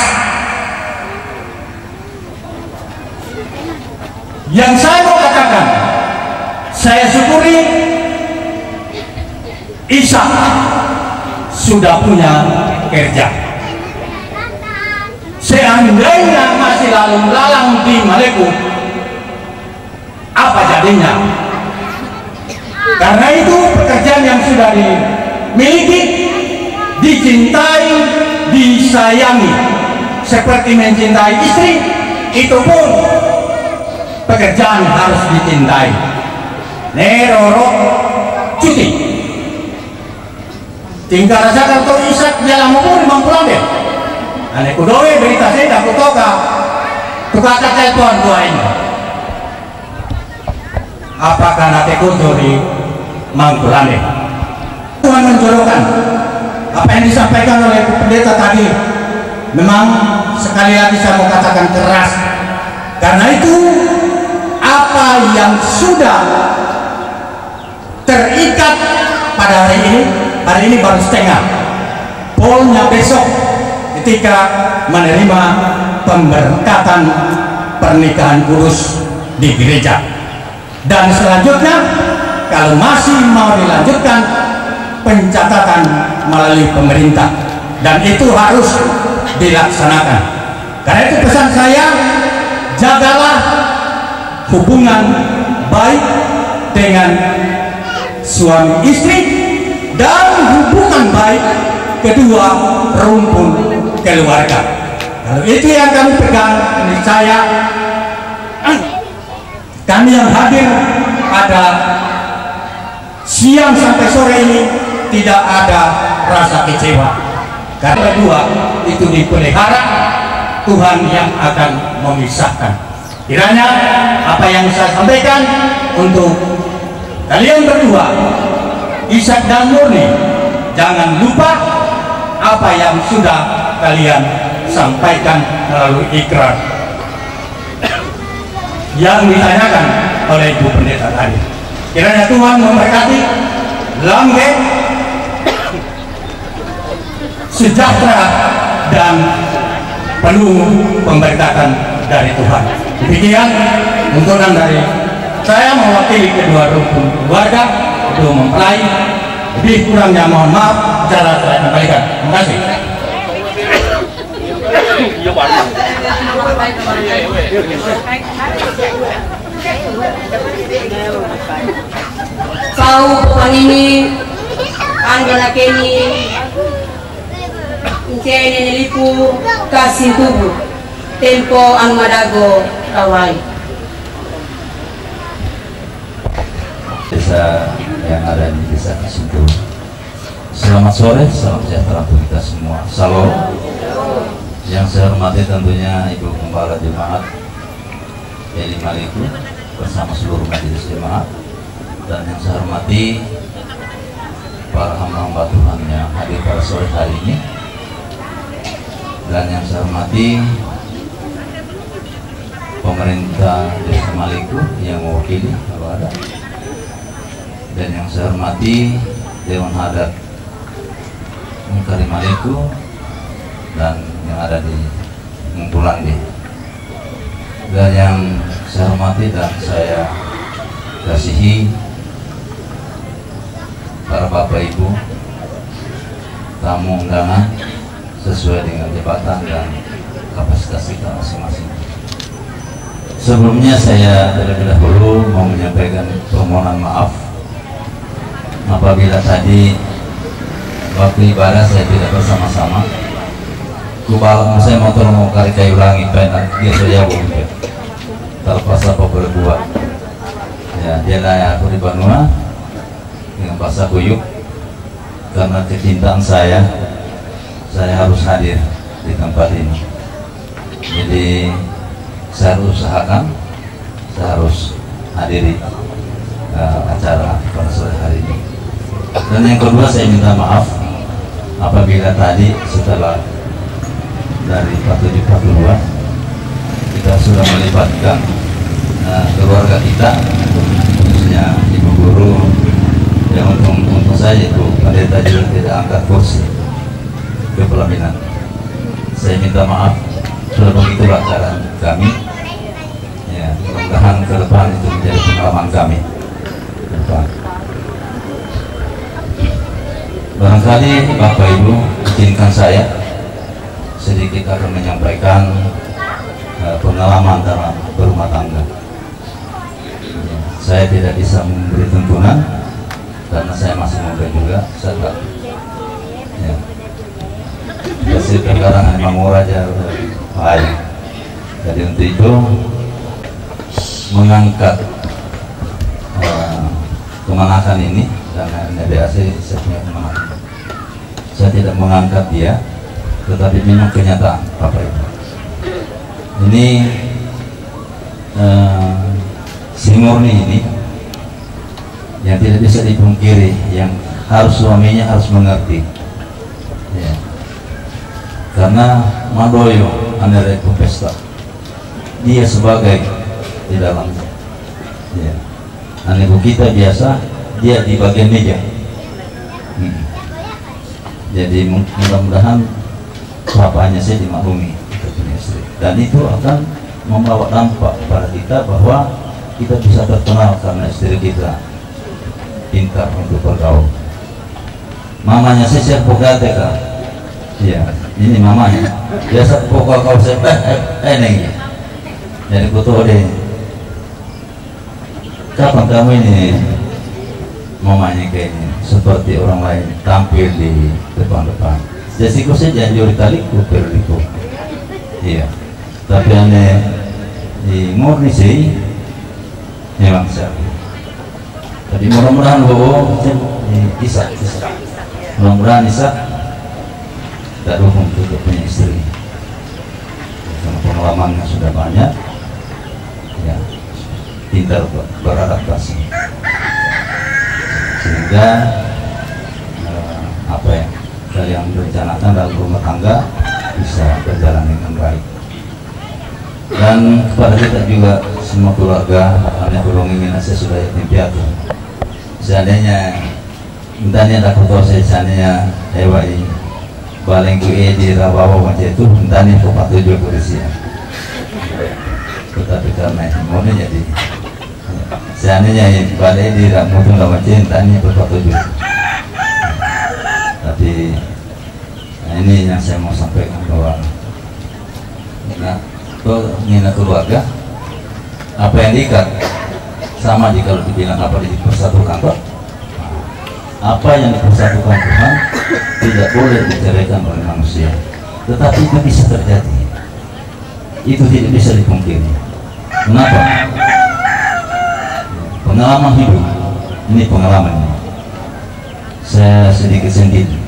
Yang saya mau katakan, saya syukuri Ishak sudah punya kerja. Seandainya masih lalu lalang di Maliku, apa jadinya? Karena itu pekerjaan yang sudah dimiliki, dicintai, disayangi seperti mencintai istri, itu pun pekerjaan harus dicintai. Neroro cuti tinggal rasakan tuh Ishak jalan umur Mangkulane. Ane kudoe berita saya tak kutoka tukaka telepon tua ini. Apakah nanti kunjung di Mangkulane? Tuhan menjodohkan apa yang disampaikan oleh pendeta tadi. Memang sekali lagi saya mau katakan keras. Karena itu apa yang sudah terikat pada hari ini baru setengah. Polnya besok ketika menerima pemberkatan pernikahan kudus di gereja. Dan selanjutnya kalau masih mau dilanjutkan, pencatatan melalui pemerintah, dan itu harus dilaksanakan. Karena itu pesan saya, jagalah hubungan baik dengan suami istri dan hubungan baik kedua rumpun keluarga. Kalau itu yang kami pegang, niscaya kami yang hadir pada siang sampai sore ini tidak ada rasa kecewa. Karena kedua itu dipelihara, Tuhan yang akan memisahkan. Kiranya apa yang saya sampaikan untuk kalian berdua, Ishak dan Murni, jangan lupa apa yang sudah kalian sampaikan melalui ikrar yang ditanyakan oleh Ibu Pendeta tadi. Kiranya Tuhan memberkati, langgeng, sejahtera, dan penuh pemberkatan dari Tuhan. Demikian tuntunan dari saya mewakili kedua rumpun keluarga, kedua mempelai. Lebih kurangnya mohon maaf, cara saya kembalikan. Terima kasih. Kau pangini, anggana keni, Incene nilipu kasih tubuh tempo ang madago kawai. Desa yang ada di desa Kasintu. Selamat sore, salam sejahtera untuk kita semua. Salam. Yang saya hormati tentunya Ibu Gembala Jemaat Eli Maliku bersama seluruh majelis jemaat, dan yang saya hormati para hamba-hamba Tuhan yang hadir pada sore hari ini, dan yang saya hormati pemerintah Desa Maliku yang mewakili kalau ada, dan yang saya hormati Dewan Adat Mungkari Maliku dan yang ada di Mumpulandi, dan yang saya hormati dan saya kasihi para bapak ibu tamu undangan sesuai dengan jabatan dan kapasitas kita masing-masing. Sebelumnya saya terlebih dahulu mau menyampaikan permohonan maaf apabila tadi waktu ibadah saya tidak bersama-sama. Kubalang saya motor mau kari kayu langit penat dia saya terpaksa apa boleh buat ya, dia nanya aku di Banua dengan bahasa Kuyuk, karena kecintaan saya harus hadir di tempat ini. Jadi saya harus usahakan, saya harus hadiri acara pada sore hari ini. Dan yang kedua, saya minta maaf apabila tadi setelah dari 4742 kita sudah melibatkan keluarga kita, khususnya ibu guru yang untuk saya itu pendeta juga tidak angkat kursi ke pelaminan. Saya minta maaf, sudah begitulah cara kami ya, mudah-mudahan ke depan itu menjadi pengalaman kami ke depan. Barangkali Bapak Ibu izinkan saya sedikit akan menyampaikan pengalaman dalam berumah tangga. Saya tidak bisa memberi tuntunan karena saya masih muda juga, saya ya. Kasih perkarangan Imam Raja lain. Jadi untuk itu mengangkat kemenakan ini, dan DAC saya punya kemenakan. Saya tidak mengangkat dia, tetapi memang kenyataan Bapak Ibu. Ini si Murni ini yang tidak bisa dipungkiri, yang harus suaminya harus mengerti ya. Karena Madoyo Andere Pesta dia sebagai di dalamnya ya. Ibu kita biasa dia di bagian meja jadi mudah-mudahan bapaknya saya dimaklumi, dan itu akan membawa dampak pada kita bahwa kita bisa terkenal karena istri kita pintar untuk bergaul. Mamanya saya siap pokoknya kak, ya ini mamanya biasa pokok kau saya neng jadi kutu deh. Kapan kamu ini mamanya kayak ini seperti orang lain tampil di depan-depan. Jadi kau saja juri taliku perliku. Iya, tapi aneh di Murni sih memang saya. Tapi mudah-mudahan bisa. Mudah-mudahan bisa tak dukung untuk punya istri. Karena pengalamannya sudah banyak, ya pintar beradaptasi, sehingga apa yang kalian rencanakan dalam rumah tangga bisa berjalan dengan baik. Dan kepada kita juga semua keluarga, hanya belum ingin saya sudah yatim piatu. Seandainya entahnya ada kotor saya, seandainya hewai baling ku di rabawa macam itu, entahnya kok tujuh polisi. Tetapi karena semuanya jadi seandainya balik di ramutu macam entahnya kok tujuh. Tapi ini yang saya mau sampaikan bahwa menghina keluarga, apa yang diikat sama jika kalau dibilang apa dipersatukan Pak, apa yang dipersatukan Tuhan tidak boleh diceraikan oleh manusia, tetapi itu bisa terjadi, itu tidak bisa dipungkiri. Kenapa? Pengalaman hidup ini, pengalaman saya sedikit sendiri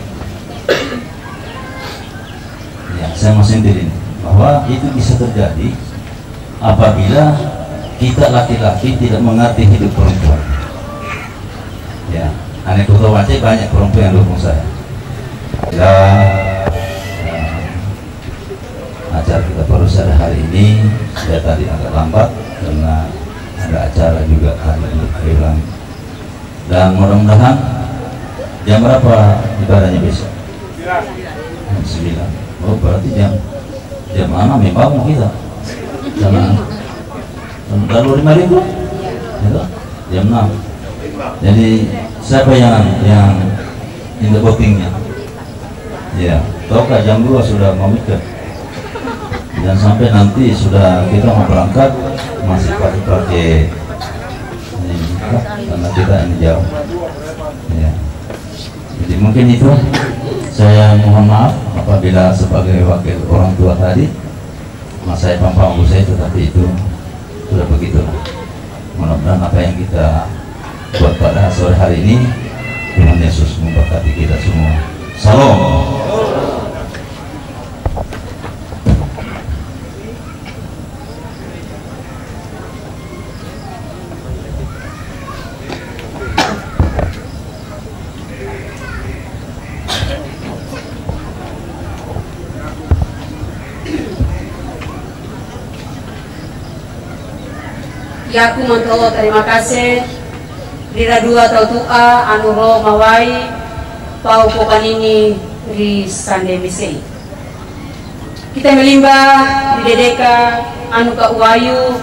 ya, saya mau sendiri bahwa itu bisa terjadi apabila kita laki-laki tidak mengerti hidup perempuan. Ya, aneh kota wajah banyak perempuan yang dukung saya. Acara kita baru saja hari ini, saya tadi agak lambat karena ada acara juga hari ini. Dan mudah-mudahan jam berapa ibadahnya besok? Jam 9. Oh berarti jam 6 memang kita. Lalu 5.000 gitu? Jam 6. Jadi siapa yang in the votingnya? Ya, tahukah jam 2 sudah mau mikir? Dan sampai nanti sudah kita mau berangkat masih pakai karena kita ini jauh. Ya. Jadi mungkin itu saya mohon maaf apabila sebagai wakil orang tua tadi saya paham saya, tetapi itu sudah begitu. Mudah-mudahan apa yang kita buat pada sore hari ini Tuhan Yesus memberkati kita semua. Salam. Ya aku manto terima kasih Rira dua tau tua anu ro mawai pau pokan ini di sande misei. Kita melimbah di dedeka anu ka uayu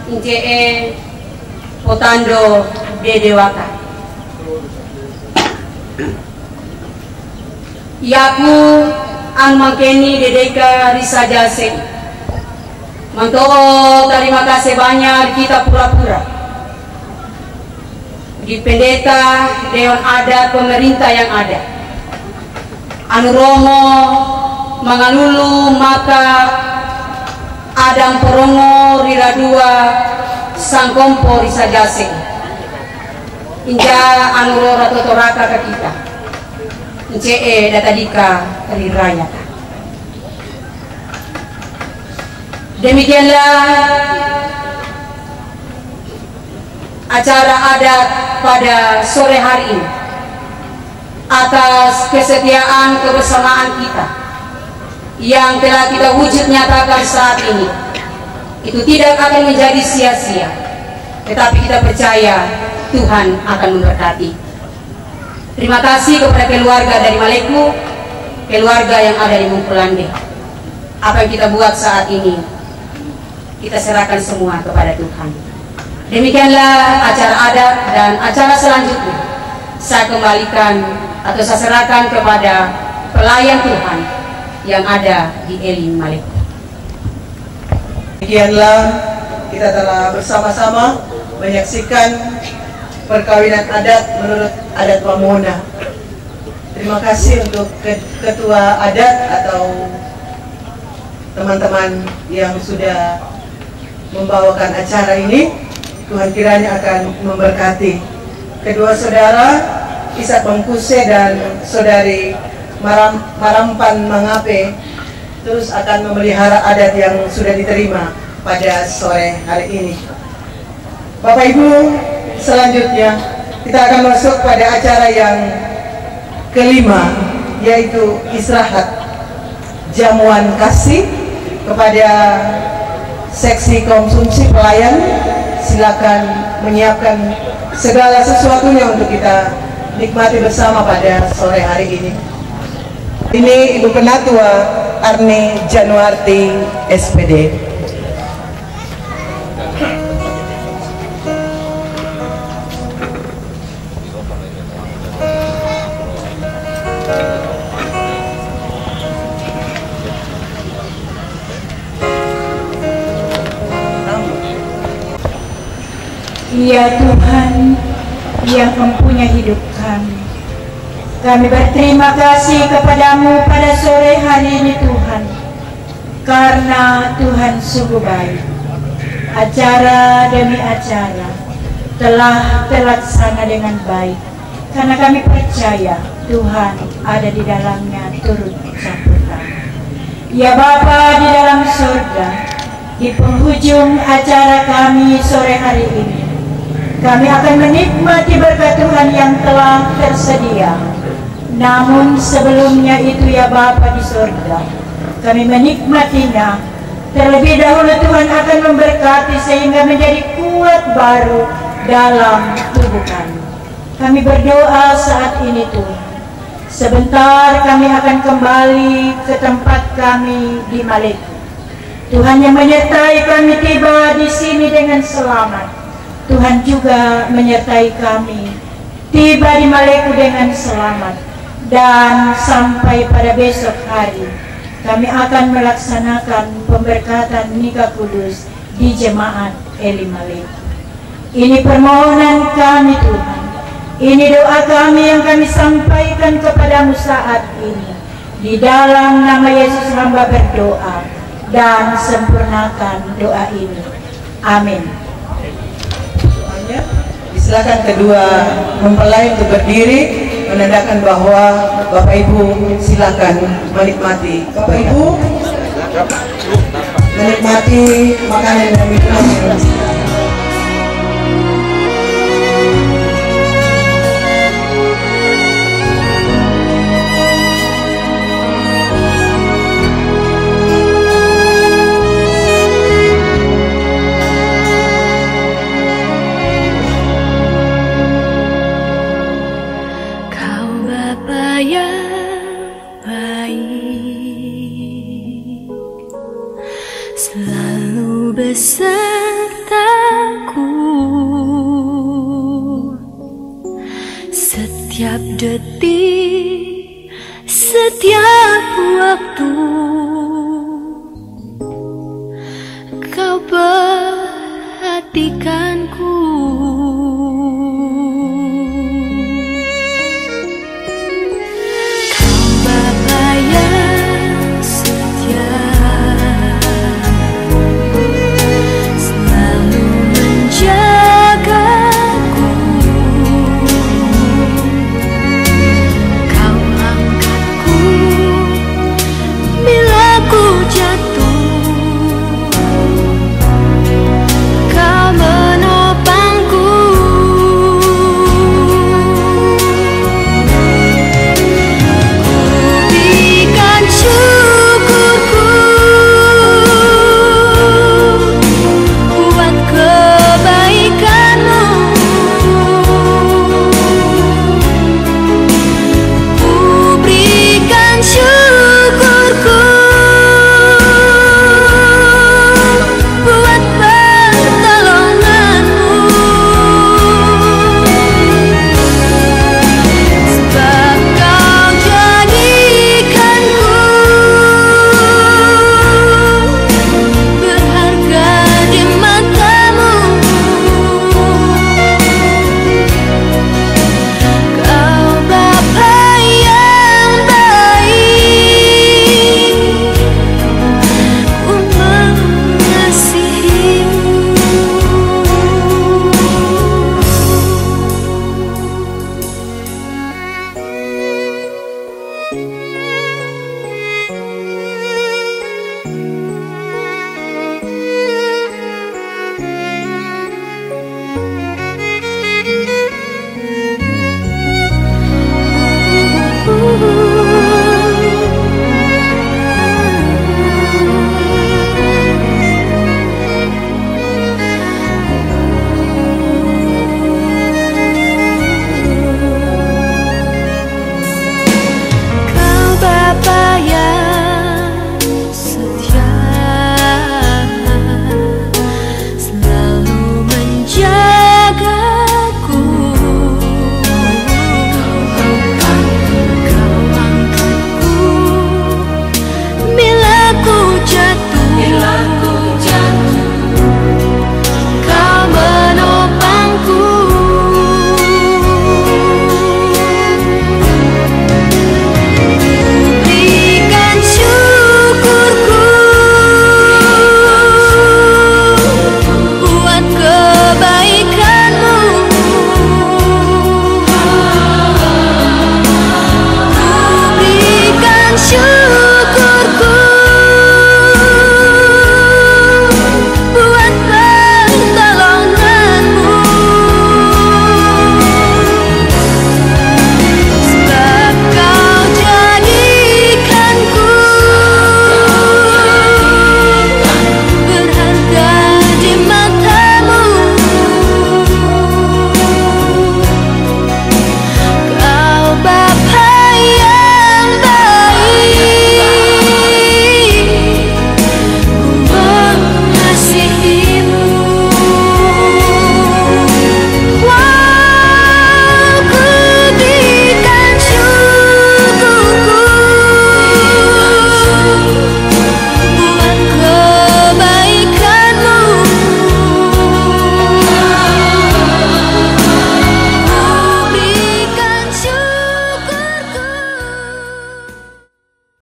ince potando dedewaka. Yaku ang mangkeni dedeka risajase. Mantoo, terima kasih banyak kita pura-pura di pendeta, dewan adat, pemerintah yang ada. Anu romo, mangalulu, maka Adam Porongo, Rira dua, Sangkompo, Risa Jase. Inja anu rora totoraka ke kita. Ince datadika riraya. Demikianlah acara adat pada sore hari ini atas kesetiaan kebersamaan kita yang telah kita wujud nyatakan saat ini. Itu tidak akan menjadi sia-sia, tetapi kita percaya Tuhan akan memberkati. Terima kasih kepada keluarga dari Maleku, keluarga yang ada di Mungkulande. Apa yang kita buat saat ini kita serahkan semua kepada Tuhan. Demikianlah acara adat dan acara selanjutnya saya kembalikan atau saya serahkan kepada pelayan Tuhan yang ada di Elim Maleku. Demikianlah kita telah bersama-sama menyaksikan perkawinan adat menurut adat Wamona. Terima kasih untuk ketua adat atau teman-teman yang sudah membawakan acara ini. Tuhan kiranya akan memberkati kedua saudara Ishak Bangkuse dan saudari Marampan Mangape, terus akan memelihara adat yang sudah diterima pada sore hari ini. Bapak Ibu, selanjutnya kita akan masuk pada acara yang kelima, yaitu istirahat jamuan kasih kepada seksi konsumsi pelayan. Silakan menyiapkan segala sesuatunya untuk kita nikmati bersama pada sore hari ini. Ini Ibu Penatua Arni Januarti SPD. Ya Tuhan yang mempunyai hidup kami berterima kasih kepadamu pada sore hari ini Tuhan, karena Tuhan sungguh baik. Acara demi acara telah terlaksana dengan baik, karena kami percaya Tuhan ada di dalamnya turut campur tangan. Ya Bapa di dalam surga, di penghujung acara kami sore hari ini, kami akan menikmati berkat Tuhan yang telah tersedia. Namun sebelumnya itu ya Bapa di surga, kami menikmatinya. Terlebih dahulu Tuhan akan memberkati sehingga menjadi kuat baru dalam tubuh kami. Kami berdoa saat ini Tuhan. Sebentar kami akan kembali ke tempat kami di Maluku. Tuhan yang menyertai kami tiba di sini dengan selamat. Tuhan juga menyertai kami tiba di Maluku dengan selamat. Dan sampai pada besok hari kami akan melaksanakan pemberkatan nikah kudus di jemaat Eli Maluku. Ini permohonan kami Tuhan. Ini doa kami yang kami sampaikan kepadamu saat ini. Di dalam nama Yesus hamba berdoa dan sempurnakan doa ini. Amin. Silakan kedua mempelai untuk berdiri, menandakan bahwa Bapak Ibu silakan menikmati. Bapak Ibu menikmati makanan dan minuman. Selalu besertaku setiap detik, setiap waktu.